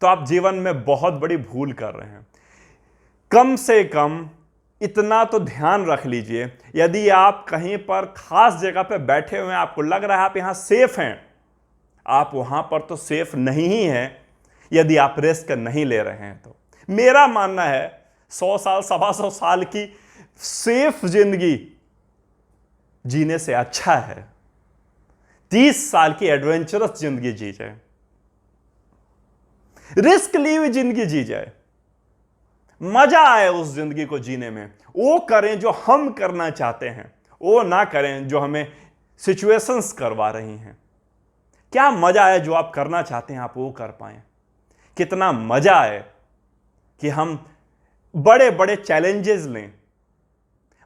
तो आप जीवन में बहुत बड़ी भूल कर रहे हैं। कम से कम इतना तो ध्यान रख लीजिए, यदि आप कहीं पर खास जगह पर बैठे हुए हैं, आपको लग रहा है आप यहां सेफ हैं, आप वहां पर तो सेफ नहीं ही हैं यदि आप रिस्क नहीं ले रहे हैं। तो मेरा मानना है 100 साल, 125 साल की सेफ जिंदगी जीने से अच्छा है 30 साल की एडवेंचरस जिंदगी जी जाए, रिस्क ली हुई जिंदगी जी जाए, मजा आए उस जिंदगी को जीने में। वो करें जो हम करना चाहते हैं, वो ना करें जो हमें सिचुएशंस करवा रही हैं। क्या मजा आए जो आप करना चाहते हैं आप वो कर पाएं। कितना मजा आए कि हम बड़े बड़े चैलेंजेस लें,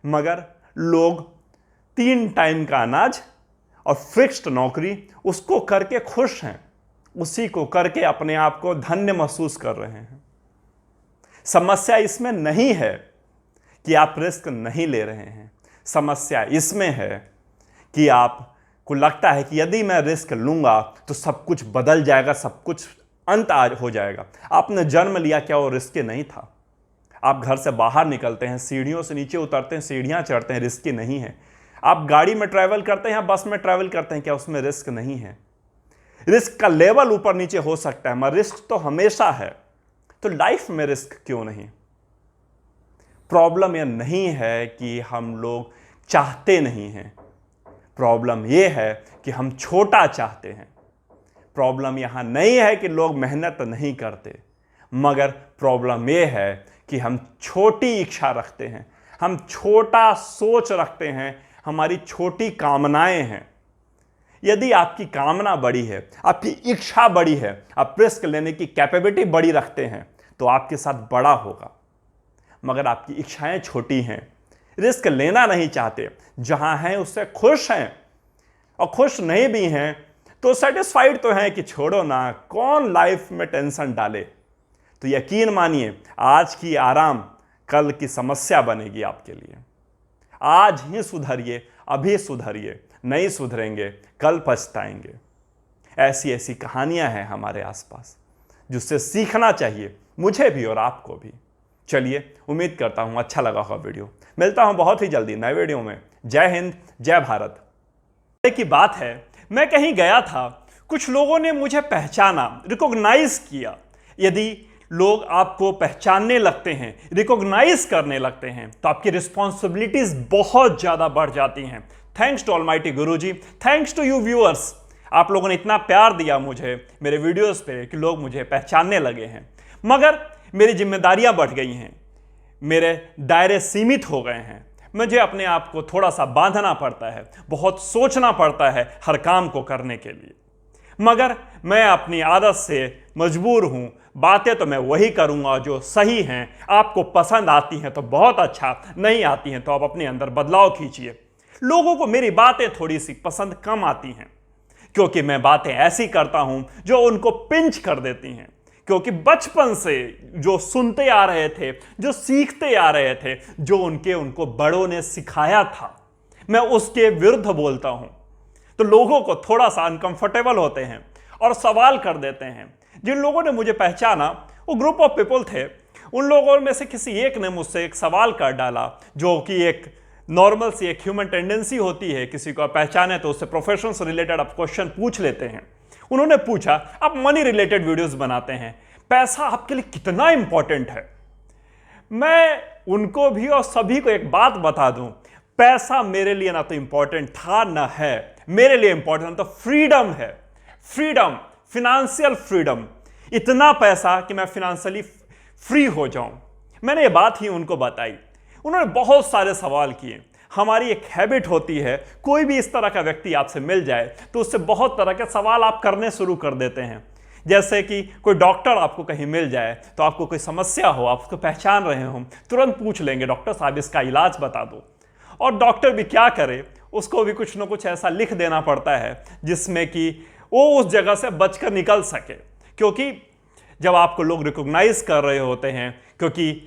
मगर लोग 3 टाइम का अनाज और फिक्स्ड नौकरी उसको करके खुश हैं, उसी को करके अपने आप को धन्य महसूस कर रहे हैं। समस्या इसमें नहीं है कि आप रिस्क नहीं ले रहे हैं, समस्या इसमें है कि आपको लगता है कि यदि मैं रिस्क लूंगा तो सब कुछ बदल जाएगा, सब कुछ अंत आज हो जाएगा। आपने जन्म लिया, क्या वो रिस्की नहीं था? आप घर से बाहर निकलते हैं, सीढ़ियों से नीचे उतरते हैं, सीढ़ियां चढ़ते हैं, रिस्की नहीं है? आप गाड़ी में ट्रैवल करते हैं या बस में ट्रैवल करते हैं, क्या उसमें रिस्क नहीं है? रिस्क का लेवल ऊपर नीचे हो सकता है, मगर रिस्क तो हमेशा है। तो लाइफ में रिस्क क्यों नहीं? प्रॉब्लम यह नहीं है कि हम लोग चाहते नहीं हैं, प्रॉब्लम यह है कि हम छोटा चाहते हैं। प्रॉब्लम यहां नहीं है कि लोग मेहनत नहीं करते, मगर प्रॉब्लम यह है कि हम छोटी इच्छा रखते हैं, हम छोटा सोच रखते हैं, हमारी छोटी कामनाएं हैं। यदि आपकी कामना बड़ी है, आपकी इच्छा बड़ी है, आप रिस्क लेने की कैपेबिलिटी बड़ी रखते हैं, तो आपके साथ बड़ा होगा। मगर आपकी इच्छाएं छोटी हैं, रिस्क लेना नहीं चाहते, जहां हैं उससे खुश हैं और खुश नहीं भी हैं तो सेटिस्फाइड तो हैं कि छोड़ो ना, कौन लाइफ में टेंशन डाले। तो यकीन मानिए, आज की आराम कल की समस्या बनेगी आपके लिए। आज ही सुधरिए, अभी सुधरिए, नहीं सुधरेंगे कल पछताएंगे। ऐसी ऐसी कहानियां हैं हमारे आसपास जिससे सीखना चाहिए, मुझे भी और आपको भी। चलिए, उम्मीद करता हूं अच्छा लगा होगा वीडियो। मिलता हूं बहुत ही जल्दी नए वीडियो में। जय हिंद, जय भारत। की बात है, मैं कहीं गया था, कुछ लोगों ने मुझे पहचाना, रिकॉग्नाइज किया। यदि लोग आपको पहचानने लगते हैं, रिकॉग्नाइज करने लगते हैं, तो आपकी रिस्पॉन्सिबिलिटीज बहुत ज्यादा बढ़ जाती हैं। Thanks to almighty Guruji, thanks to you viewers. आप लोगों ने इतना प्यार दिया मुझे मेरे वीडियोस पे कि लोग मुझे पहचानने लगे हैं। मगर मेरी जिम्मेदारियां बढ़ गई हैं, मेरे दायरे सीमित हो गए हैं। मुझे अपने आप को थोड़ा सा बांधना पड़ता है, बहुत सोचना पड़ता है हर काम को करने के लिए। मगर मैं अपनी आदत से मजबूर हूं। बातें तो मैं वही करूंगा जो सही हैं। आपको पसंद आती हैं तो बहुत अच्छा, नहीं आती हैं तो आप अपने अंदर बदलाव कीजिए। लोगों को मेरी बातें थोड़ी सी पसंद कम आती हैं, क्योंकि मैं बातें ऐसी करता हूं जो उनको पिंच कर देती हैं। क्योंकि बचपन से जो सुनते आ रहे थे, जो सीखते आ रहे थे, जो उनको बड़ों ने सिखाया था, मैं उसके विरुद्ध बोलता हूं। तो लोगों को थोड़ा सा अनकंफर्टेबल होते हैं और सवाल कर देते हैं। जिन लोगों ने मुझे पहचाना, वो ग्रुप ऑफ पीपल थे। उन लोगों में से किसी एक ने मुझसे एक सवाल कर डाला, जो कि एक नॉर्मल सी एक ह्यूमन टेंडेंसी होती है। किसी को पहचाने तो उससे प्रोफेशन से रिलेटेड आप क्वेश्चन पूछ लेते हैं। उन्होंने पूछा, आप मनी रिलेटेड वीडियोस बनाते हैं, पैसा आपके लिए कितना इंपॉर्टेंट है? मैं उनको भी और सभी को एक बात बता दूं, पैसा मेरे लिए ना तो इंपॉर्टेंट था ना है। मेरे लिए इंपॉर्टेंट तो फ्रीडम है। Freedom, financial freedom. इतना पैसा कि मैं फिनेंशियली फ्री हो जाऊं। मैंने ये बात ही उनको बताई। उन्होंने बहुत सारे सवाल किए। हमारी एक हैबिट होती है, कोई भी इस तरह का व्यक्ति आपसे मिल जाए तो उससे बहुत तरह के सवाल आप करने शुरू कर देते हैं। जैसे कि कोई डॉक्टर आपको कहीं मिल जाए तो आपको कोई समस्या हो, आप उसको पहचान रहे हो, तुरंत पूछ लेंगे, डॉक्टर साहब इसका इलाज बता दो। और डॉक्टर भी क्या करे, उसको भी कुछ ना कुछ ऐसा लिख देना पड़ता है जिसमें कि वो उस जगह से बचकर निकल सके। क्योंकि जब आपको लोग रिकॉग्नाइज कर रहे होते हैं, क्योंकि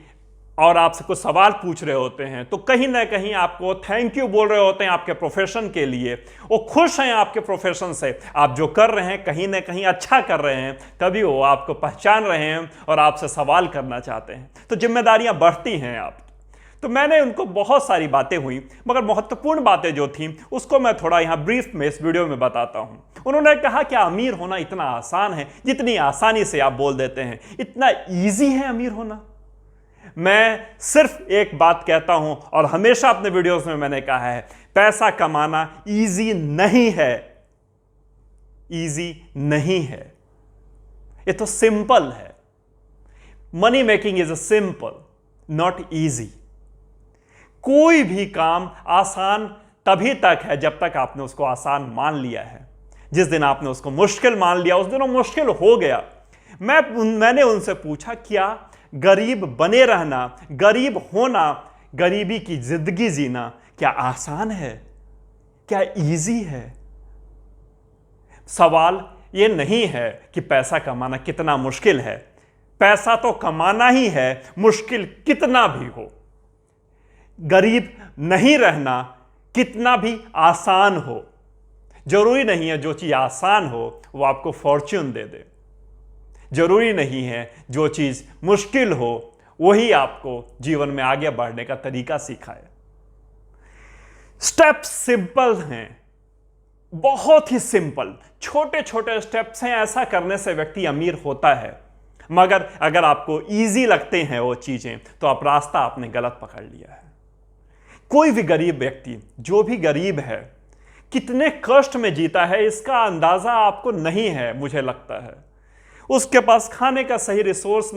और आपसे कुछ सवाल पूछ रहे होते हैं, तो कहीं ना कहीं आपको थैंक यू बोल रहे होते हैं आपके प्रोफेशन के लिए। वो खुश हैं आपके प्रोफेशन से, आप जो कर रहे हैं कहीं ना कहीं अच्छा कर रहे हैं, तभी वो आपको पहचान रहे हैं और आपसे सवाल करना चाहते हैं। तो जिम्मेदारियां बढ़ती हैं आप। तो मैंने उनको बहुत सारी बातें हुई, मगर महत्वपूर्ण बातें जो थी उसको मैं थोड़ा यहाँ ब्रीफ में इस वीडियो में बताता हूँ। उन्होंने कहा, क्या अमीर होना इतना आसान है जितनी आसानी से आप बोल देते हैं? इतना ईजी है अमीर होना? मैं सिर्फ एक बात कहता हूं और हमेशा अपने वीडियोस में मैंने कहा है, पैसा कमाना इजी नहीं है। इजी नहीं है, ये तो सिंपल है। Money making is simple, not easy. कोई भी काम आसान तभी तक है जब तक आपने उसको आसान मान लिया है। जिस दिन आपने उसको मुश्किल मान लिया, उस दिन वो मुश्किल हो गया। मैंने उनसे पूछा, क्या गरीब बने रहना, गरीब होना, गरीबी की जिंदगी जीना क्या आसान है? क्या इजी है? सवाल ये नहीं है कि पैसा कमाना कितना मुश्किल है। पैसा तो कमाना ही है, मुश्किल कितना भी हो। गरीब नहीं रहना कितना भी आसान हो। जरूरी नहीं है जो चीज आसान हो वो आपको फॉर्च्यून दे दे। जरूरी नहीं है जो चीज मुश्किल हो वही आपको जीवन में आगे बढ़ने का तरीका सिखाए। स्टेप सिंपल हैं, बहुत ही सिंपल, छोटे छोटे स्टेप्स हैं। ऐसा करने से व्यक्ति अमीर होता है। मगर अगर आपको इजी लगते हैं वो चीजें, तो आप रास्ता आपने गलत पकड़ लिया है। कोई भी गरीब व्यक्ति, जो भी गरीब है, कितने कष्ट में जीता है इसका अंदाजा आपको नहीं है, मुझे लगता है। उसके पास खाने का सही सोर्स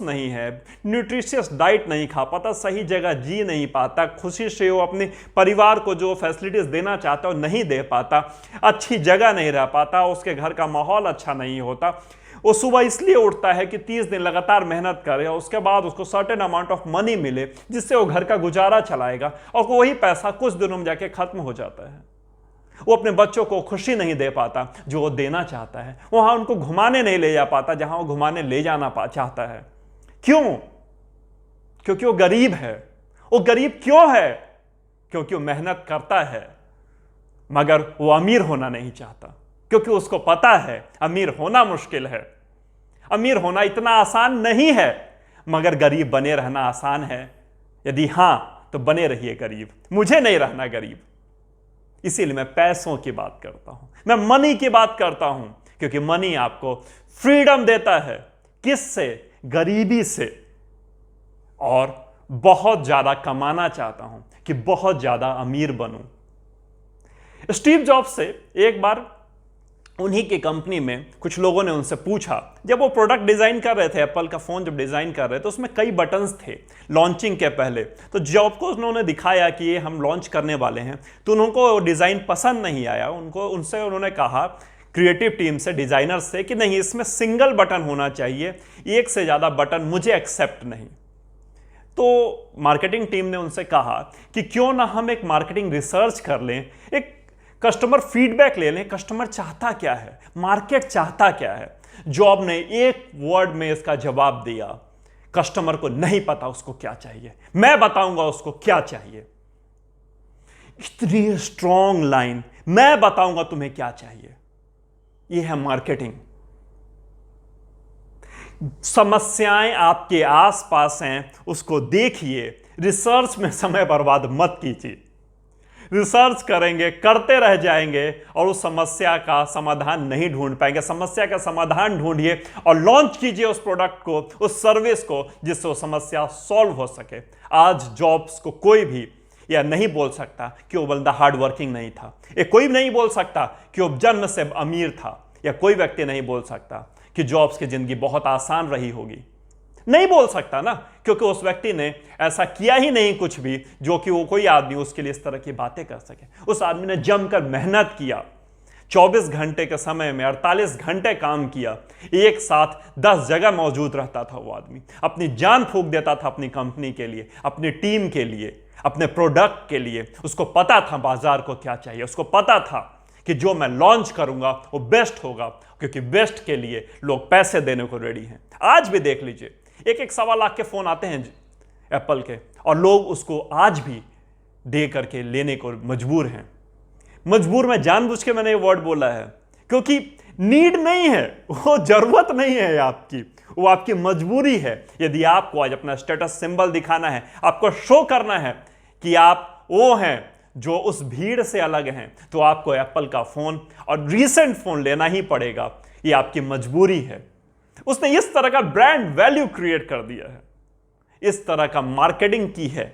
नहीं है, न्यूट्रिशियस डाइट नहीं खा पाता, सही जगह जी नहीं पाता, खुशी से वो अपने परिवार को जो फैसिलिटीज देना चाहता है वो नहीं दे पाता, अच्छी जगह नहीं रह पाता, उसके घर का माहौल अच्छा नहीं होता। वो सुबह इसलिए उठता है कि 30 दिन लगातार मेहनत करे और उसके बाद उसको सर्टेन अमाउंट ऑफ मनी मिले जिससे वो घर का गुजारा चलाएगा, और वही पैसा कुछ दिनों में जाके खत्म हो जाता है। वो अपने बच्चों को खुशी नहीं दे पाता जो वो देना चाहता है, वहां उनको घुमाने नहीं ले जा पाता जहां वो घुमाने ले जाना चाहता है। क्यों? क्योंकि वो गरीब है। वो गरीब क्यों है? क्योंकि वो मेहनत करता है मगर वो अमीर होना नहीं चाहता, क्योंकि उसको पता है अमीर होना मुश्किल है, अमीर होना इतना आसान नहीं है, मगर गरीब बने रहना आसान है। यदि हां तो बने रहिए गरीब, मुझे नहीं रहना गरीब। इसीलिए मैं पैसों की बात करता हूं, मैं मनी की बात करता हूं, क्योंकि मनी आपको फ्रीडम देता है। किससे? गरीबी से। और बहुत ज्यादा कमाना चाहता हूं कि बहुत ज्यादा अमीर बनूं। स्टीव जॉब्स से एक बार उन्हीं की कंपनी में कुछ लोगों ने उनसे पूछा, जब वो प्रोडक्ट डिजाइन कर रहे थे, एप्पल का फोन जब डिजाइन कर रहे थे, उसमें कई बटन्स थे लॉन्चिंग के पहले। तो जॉब को उन्होंने दिखाया कि ये हम लॉन्च करने वाले हैं, तो उनको डिजाइन पसंद नहीं आया। उन्होंने कहा क्रिएटिव टीम से, डिजाइनर से, कि नहीं, इसमें सिंगल बटन होना चाहिए, एक से ज्यादा बटन मुझे एक्सेप्ट नहीं। तो मार्केटिंग टीम ने उनसे कहा कि क्यों ना हम एक मार्केटिंग रिसर्च कर लें, एक कस्टमर फीडबैक ले लें, कस्टमर चाहता क्या है, मार्केट चाहता क्या है। जॉब ने एक वर्ड में इसका जवाब दिया, कस्टमर को नहीं पता उसको क्या चाहिए, मैं बताऊंगा उसको क्या चाहिए। इतनी स्ट्रॉन्ग लाइन, मैं बताऊंगा तुम्हें क्या चाहिए। यह है मार्केटिंग। समस्याएं आपके आसपास हैं, उसको देखिए, रिसर्च में समय बर्बाद मत कीजिए। रिसर्च करेंगे, करते रह जाएंगे और उस समस्या का समाधान नहीं ढूंढ पाएंगे। समस्या का समाधान ढूंढिए और लॉन्च कीजिए उस प्रोडक्ट को, उस सर्विस को, जिससे वो समस्या सॉल्व हो सके। आज जॉब्स को कोई भी यह नहीं बोल सकता कि वो बंदा हार्ड वर्किंग नहीं था, ये कोई नहीं बोल सकता कि वो जन्म से अमीर था, या कोई व्यक्ति नहीं बोल सकता कि जॉब्स की जिंदगी बहुत आसान रही होगी। नहीं बोल सकता ना, क्योंकि उस व्यक्ति ने ऐसा किया ही नहीं कुछ भी जो कि वो कोई आदमी उसके लिए इस तरह की बातें कर सके। उस आदमी ने जमकर मेहनत किया, 24 घंटे के समय में 48 घंटे काम किया, एक साथ 10 जगह मौजूद रहता था। वो आदमी अपनी जान फूंक देता था अपनी कंपनी के लिए, अपनी टीम के लिए, अपने प्रोडक्ट के लिए। उसको पता था बाजार को क्या चाहिए, उसको पता था कि जो मैं लॉन्च करूंगा वो बेस्ट होगा, क्योंकि बेस्ट के लिए लोग पैसे देने को रेडी हैं। आज भी देख लीजिए, एक 1.25 लाख के फोन आते हैं एप्पल के, और लोग उसको आज भी दे करके लेने को मजबूर हैं। मजबूर में जानबूझ के मैंने ये वर्ड बोला है, क्योंकि नीड नहीं है, वो जरूरत नहीं है आपकी, वो आपकी मजबूरी है। यदि आपको आज अपना स्टेटस सिंबल दिखाना है, आपको शो करना है कि आप वो हैं जो उस भीड़ से अलग हैं, तो आपको एप्पल का फोन और रीसेंट फोन लेना ही पड़ेगा। ये आपकी मजबूरी है। उसने इस तरह का ब्रांड वैल्यू क्रिएट कर दिया है, इस तरह का मार्केटिंग की है।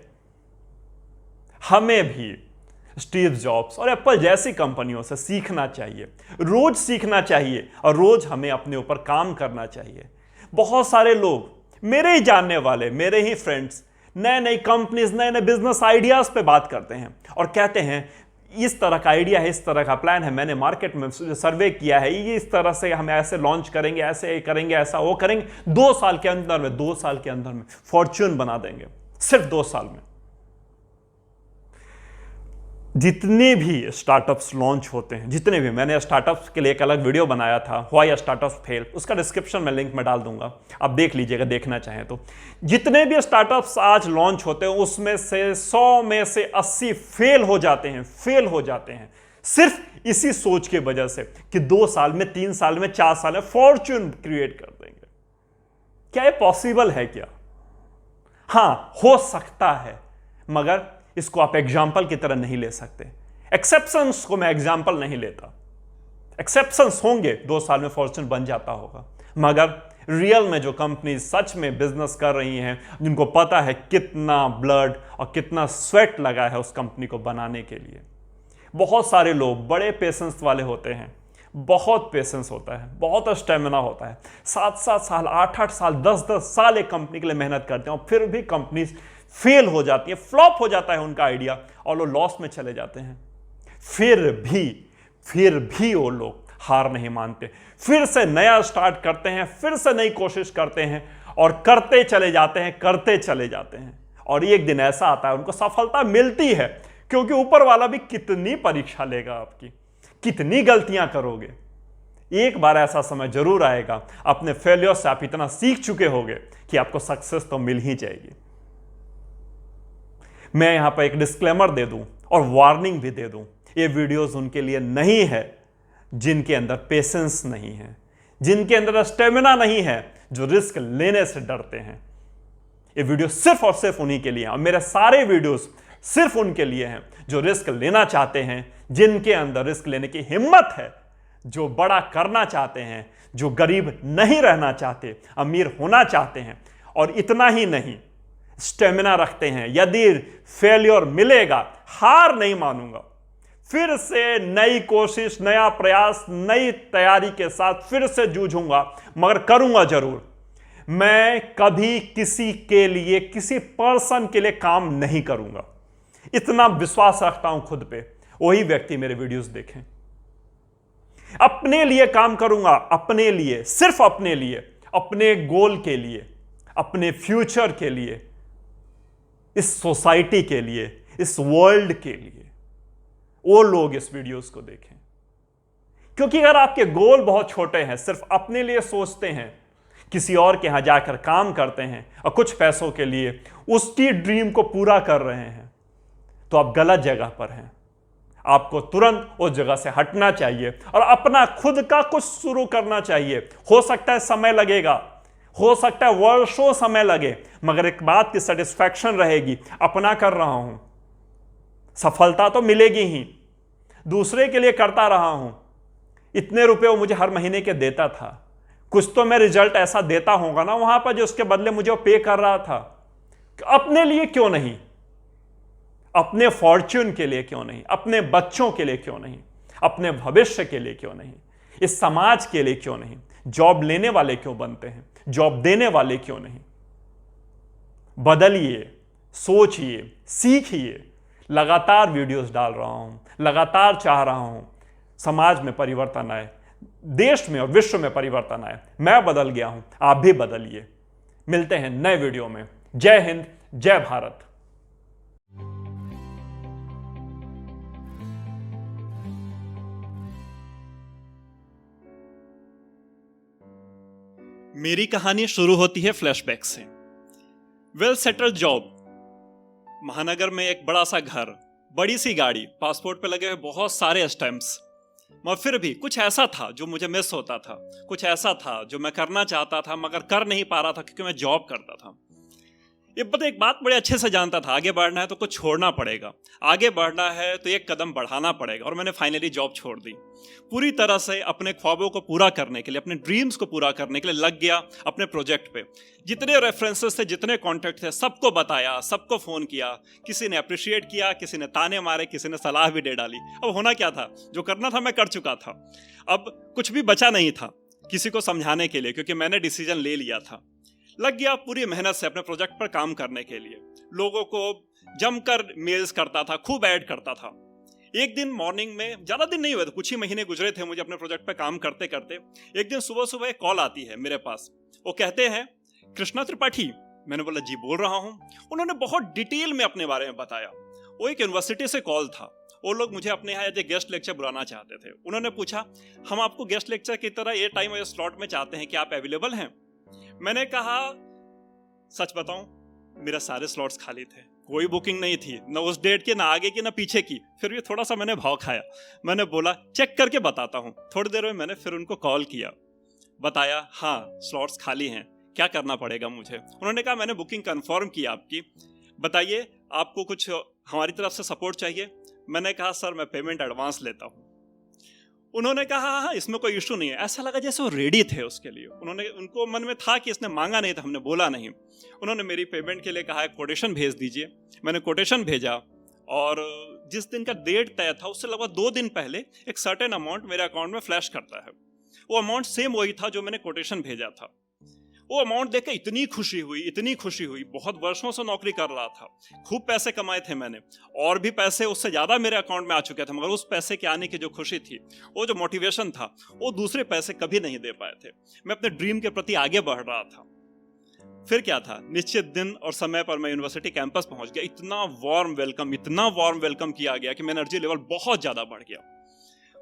हमें भी स्टीव जॉब्स और एप्पल जैसी कंपनियों से सीखना चाहिए, रोज सीखना चाहिए, और रोज हमें अपने ऊपर काम करना चाहिए। बहुत सारे लोग, मेरे ही जानने वाले, मेरे ही फ्रेंड्स, नए नई कंपनीज, नए नए बिजनेस आइडियाज पे बात करते हैं और कहते हैं इस तरह का आइडिया है, इस तरह का प्लान है, मैंने मार्केट में सर्वे किया है, ये इस तरह से हम ऐसे लॉन्च करेंगे, ऐसे करेंगे, ऐसा वो करेंगे, 2 साल के अंदर में फॉर्च्यून बना देंगे, सिर्फ 2 साल में। जितने भी स्टार्टअप्स लॉन्च होते हैं, जितने भी, मैंने स्टार्टअप्स के लिए एक अलग वीडियो बनाया था, व्हाई स्टार्टअप्स फेल, उसका डिस्क्रिप्शन में लिंक में डाल दूंगा, आप देख लीजिएगा देखना चाहें तो। जितने भी स्टार्टअप्स आज लॉन्च होते हैं उसमें से 100 में से 80 फेल हो जाते हैं, सिर्फ इसी सोच की वजह से कि 2 साल में, 3 साल में, 4 साल में फॉर्च्यून क्रिएट कर देंगे। क्या ये पॉसिबल है? क्या? हां, हो सकता है, मगर इसको आप एग्जाम्पल की तरह नहीं ले सकते। एक्सेप्शंस को मैं एग्जाम्पल नहीं लेता। एक्सेप्शंस होंगे, 2 साल में फॉर्च्यून बन जाता होगा, मगर रियल में जो कंपनी सच में बिजनेस कर रही हैं, जिनको पता है कितना ब्लड और कितना स्वेट लगा है उस कंपनी को बनाने के लिए, बहुत सारे लोग बड़े पेशेंस वाले होते हैं, बहुत पेशेंस होता है, बहुत स्टेमिना होता है, 7-7 साल, 8-8 साल, 10-10 साल एक कंपनी के लिए मेहनत करते हैं और फिर भी कंपनी फेल हो जाती है, फ्लॉप हो जाता है उनका आइडिया और वो लॉस में चले जाते हैं। फिर भी वो लोग हार नहीं मानते, फिर से नया स्टार्ट करते हैं, फिर से नई कोशिश करते हैं और करते चले जाते हैं और एक दिन ऐसा आता है उनको सफलता मिलती है, क्योंकि ऊपर वाला भी कितनी परीक्षा लेगा आपकी, कितनी गलतियां करोगे। एक बार ऐसा समय जरूर आएगा, अपने फेलियर से आप इतना सीख चुके होगे कि आपको सक्सेस तो मिल ही जाएगी। मैं यहां पर एक डिस्क्लेमर दे दूं और वार्निंग भी दे दूं, ये वीडियोस उनके लिए नहीं है जिनके अंदर पेशेंस नहीं है, जिनके अंदर स्टेमिना नहीं है, जो रिस्क लेने से डरते हैं। ये वीडियो सिर्फ और सिर्फ उन्हीं के लिए है और मेरे सारे वीडियोस सिर्फ उनके लिए हैं जो रिस्क लेना चाहते हैं, जिनके अंदर रिस्क लेने की हिम्मत है, जो बड़ा करना चाहते हैं, जो गरीब नहीं रहना चाहते, अमीर होना चाहते हैं। और इतना ही नहीं, स्टेमिना रखते हैं, यदि फेलियर मिलेगा हार नहीं मानूंगा, फिर से नई कोशिश, नया प्रयास, नई तैयारी के साथ फिर से जूझूंगा, मगर करूंगा जरूर। मैं कभी किसी के लिए, किसी पर्सन के लिए काम नहीं करूंगा, इतना विश्वास रखता हूं खुद पे। वही व्यक्ति मेरे वीडियोस देखें। अपने लिए काम करूंगा, अपने लिए, सिर्फ अपने लिए, अपने गोल के लिए, अपने फ्यूचर के लिए, इस सोसाइटी के लिए, इस वर्ल्ड के लिए। वो लोग इस वीडियोस को देखें, क्योंकि अगर आपके गोल बहुत छोटे हैं, सिर्फ अपने लिए सोचते हैं, किसी और के यहां जाकर काम करते हैं और कुछ पैसों के लिए उसकी ड्रीम को पूरा कर रहे हैं, तो आप गलत जगह पर हैं। आपको तुरंत उस जगह से हटना चाहिए और अपना खुद का कुछ शुरू करना चाहिए। हो सकता है समय लगेगा, हो सकता है वर्षों समय लगे, मगर एक बात की सेटिस्फैक्शन रहेगी, अपना कर रहा हूं, सफलता तो मिलेगी ही। दूसरे के लिए करता रहा हूं, इतने रुपए वो मुझे हर महीने के देता था, कुछ तो मैं रिजल्ट ऐसा देता होगा ना वहां पर जो उसके बदले मुझे वो पे कर रहा था। अपने लिए क्यों नहीं, अपने फॉर्च्यून के लिए क्यों नहीं, अपने बच्चों के लिए क्यों नहीं, अपने भविष्य के लिए क्यों नहीं, इस समाज के लिए क्यों नहीं। जॉब लेने वाले क्यों बनते हैं, जॉब देने वाले क्यों नहीं। बदलिए, सोचिए, सीखिए। लगातार वीडियोस डाल रहा हूं, लगातार चाह रहा हूं समाज में परिवर्तन आए, देश में और विश्व में परिवर्तन आए। मैं बदल गया हूं, आप भी बदलिए। मिलते हैं नए वीडियो में। जय हिंद, जय भारत। मेरी कहानी शुरू होती है फ्लैशबैक से। वेल सेटल्ड जॉब, महानगर में एक बड़ा सा घर, बड़ी सी गाड़ी, पासपोर्ट पे लगे हुए बहुत सारे स्टैम्प्स। मगर फिर भी कुछ ऐसा था जो मुझे मिस होता था, कुछ ऐसा था जो मैं करना चाहता था मगर कर नहीं पा रहा था क्योंकि मैं जॉब करता था। ये पता एक बात बड़े अच्छे से जानता था, आगे बढ़ना है तो कुछ छोड़ना पड़ेगा, आगे बढ़ना है तो एक कदम बढ़ाना पड़ेगा। और मैंने फाइनली जॉब छोड़ दी, पूरी तरह से अपने ख्वाबों को पूरा करने के लिए, अपने ड्रीम्स को पूरा करने के लिए लग गया अपने प्रोजेक्ट पे। जितने रेफरेंसेस थे, जितने कॉन्टैक्ट थे, सबको बताया, सबको फ़ोन किया। किसी ने अप्रिशिएट किया, किसी ने ताने मारे, किसी ने सलाह भी दे डाली। अब होना क्या था, जो करना था मैं कर चुका था, अब कुछ भी बचा नहीं था किसी को समझाने के लिए, क्योंकि मैंने डिसीजन ले लिया था। लग गया पूरी मेहनत से अपने प्रोजेक्ट पर काम करने के लिए, लोगों को जमकर मेल्स करता था, खूब ऐड करता था। एक दिन मॉर्निंग में, ज़्यादा दिन नहीं हुए थे, कुछ ही महीने गुजरे थे मुझे अपने प्रोजेक्ट पर काम करते करते। एक दिन सुबह सुबह एक कॉल आती है मेरे पास। वो कहते हैं, कृष्णा त्रिपाठी। मैंने बोला जी बोल रहा हूँ। उन्होंने बहुत डिटेल में अपने बारे में बताया। वो एक यूनिवर्सिटी से कॉल था, वो लोग मुझे अपने यहाँ एज ए गेस्ट लेक्चर बुलाना चाहते थे। उन्होंने पूछा, हम आपको गेस्ट लेक्चर की तरह ये टाइम और स्लॉट में चाहते हैं कि आप अवेलेबल हैं। मैंने कहा सच बताऊं, मेरे सारे स्लॉट्स खाली थे, कोई बुकिंग नहीं थी, ना उस डेट की, ना आगे की, ना पीछे की। फिर भी थोड़ा सा मैंने भाव खाया, मैंने बोला चेक करके बताता हूं। थोड़ी देर में मैंने फिर उनको कॉल किया, बताया हाँ स्लॉट्स खाली हैं, क्या करना पड़ेगा मुझे। उन्होंने कहा मैंने बुकिंग कंफर्म की आपकी, बताइए आपको कुछ हमारी तरफ से सपोर्ट चाहिए। मैंने कहा सर मैं पेमेंट एडवांस लेता हूँ। उन्होंने कहा हाँ इसमें कोई इशू नहीं है। ऐसा लगा जैसे वो रेडी थे उसके लिए। उनको मन में था कि इसने मांगा नहीं था, हमने बोला नहीं। उन्होंने मेरी पेमेंट के लिए कहा कोटेशन भेज दीजिए। मैंने कोटेशन भेजा और जिस दिन का डेट तय था उससे लगभग 2 दिन पहले एक सर्टेन अमाउंट मेरे अकाउंट में फ्लैश करता है। वो अमाउंट सेम वही था जो मैंने कोटेशन भेजा था। वो अमाउंट देख के इतनी खुशी हुई। बहुत वर्षों से नौकरी कर रहा था, खूब पैसे कमाए थे मैंने, और भी पैसे उससे ज्यादा मेरे अकाउंट में आ चुके थे, मगर उस पैसे के आने की जो खुशी थी, वो जो मोटिवेशन था, वो दूसरे पैसे कभी नहीं दे पाए थे। मैं अपने ड्रीम के प्रति आगे बढ़ रहा था। फिर क्या था, निश्चित दिन और समय पर मैं यूनिवर्सिटी कैंपस पहुंच गया। इतना वार्म वेलकम किया गया कि मेरा एनर्जी लेवल बहुत ज्यादा बढ़ गया।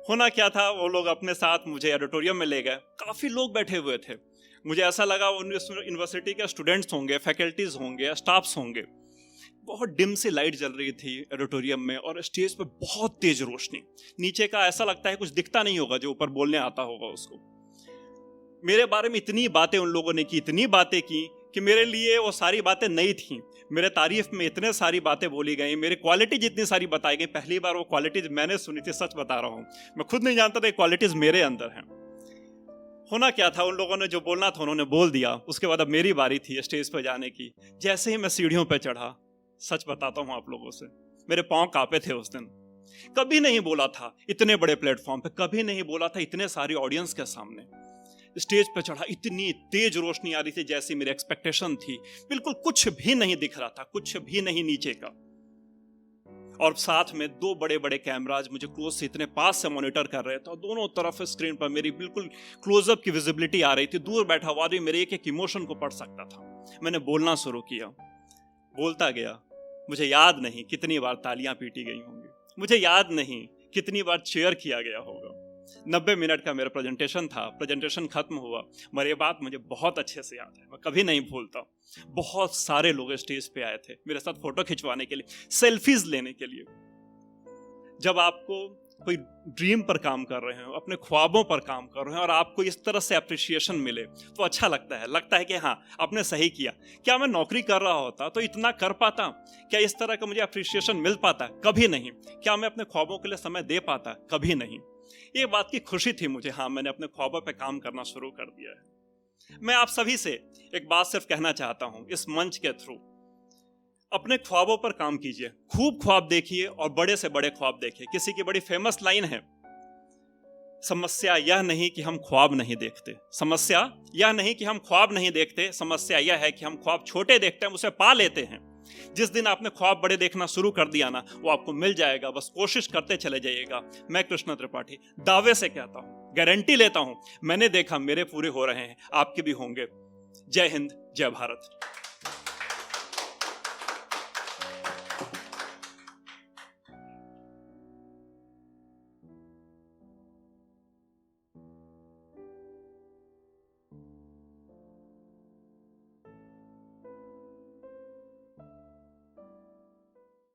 होना क्या था, वो लोग अपने साथ मुझे ऑडिटोरियम में ले गए। काफी लोग बैठे हुए थे। मुझे ऐसा लगा यूनिवर्सिटी के स्टूडेंट्स होंगे, फैकल्टीज होंगे, स्टाफ्स होंगे। बहुत डिम सी लाइट जल रही थी ऑडिटोरियम में, और स्टेज पे बहुत तेज रोशनी। नीचे का ऐसा लगता है कुछ दिखता नहीं होगा जो ऊपर बोलने आता होगा उसको। मेरे बारे में इतनी बातें उन लोगों ने की, इतनी बातें की कि मेरे लिए वो सारी बातें नई थी। मेरे तारीफ में इतने सारी बातें बोली गई, मेरी क्वालिटी जितनी सारी बताई गई, पहली बार वो क्वालिटीज मैंने सुनी थी। सच बता रहा हूँ, मैं खुद नहीं जानता था क्वालिटीज मेरे अंदर हैं। होना क्या था, उन लोगों ने जो बोलना था उन्होंने बोल दिया। उसके बाद अब मेरी बारी थी स्टेज पर जाने की। जैसे ही मैं सीढ़ियों पर चढ़ा, सच बताता हूँ आप लोगों से, मेरे पांव कांपे थे उस दिन। कभी नहीं बोला था इतने बड़े प्लेटफॉर्म पे, कभी नहीं बोला था इतने सारी ऑडियंस के सामने। स्टेज पे चढ़ा, इतनी तेज रोशनी आ रही थी जैसी मेरी एक्सपेक्टेशन थी। बिल्कुल कुछ भी नहीं दिख रहा था, कुछ भी नहीं नीचे का। और साथ में 2 बड़े बड़े कैमराज मुझे क्लोज से इतने पास से मॉनिटर कर रहे थे, और दोनों तरफ स्क्रीन पर मेरी बिल्कुल क्लोजअप की विजिबिलिटी आ रही थी। दूर बैठा हुआ आदमी मेरे एक इमोशन को पढ़ सकता था। मैंने बोलना शुरू किया, बोलता गया। मुझे याद नहीं कितनी बार तालियां पीटी गई होंगी, मुझे याद नहीं कितनी बार चेयर किया गया होगा। 90 मिनट का मेरा प्रेजेंटेशन था। प्रेजेंटेशन खत्म हुआ, मगर ये बात मुझे बहुत अच्छे से याद है, मैं कभी नहीं भूलता। बहुत सारे लोग स्टेज पे आए थे मेरे साथ फोटो खिंचवाने के लिए, सेल्फीज लेने के लिए। जब आपको कोई ड्रीम पर काम कर रहे हो, अपने ख्वाबों पर काम कर रहे हो, और आपको इस तरह से अप्रिसिएशन मिले तो अच्छा लगता है कि हाँ, आपने सही किया। क्या मैं नौकरी कर रहा होता तो इतना कर पाता? क्या इस तरह का मुझे अप्रिसिएशन मिल पाता? कभी नहीं। क्या मैं अपने ख्वाबों के लिए समय दे पाता? कभी नहीं। ये बात की खुशी थी मुझे, हाँ, मैंने अपने ख्वाबों पे काम करना शुरू कर दिया है। मैं आप सभी से एक बात सिर्फ कहना चाहता हूं इस मंच के थ्रू, अपने ख्वाबों पर काम कीजिए, खूब ख्वाब देखिए और बड़े से बड़े ख्वाब देखिए। किसी की बड़ी फेमस लाइन है, समस्या यह नहीं कि हम ख्वाब नहीं देखते, समस्या यह नहीं कि हम ख्वाब नहीं देखते, समस्या यह है कि हम ख्वाब छोटे देखते हैं, उसे पा लेते हैं। जिस दिन आपने ख्वाब बड़े देखना शुरू कर दिया ना, वो आपको मिल जाएगा, बस कोशिश करते चले जाइएगा। मैं कृष्णा त्रिपाठी दावे से कहता हूं, गारंटी लेता हूं, मैंने देखा, मेरे पूरे हो रहे हैं, आपके भी होंगे। जय हिंद, जय भारत।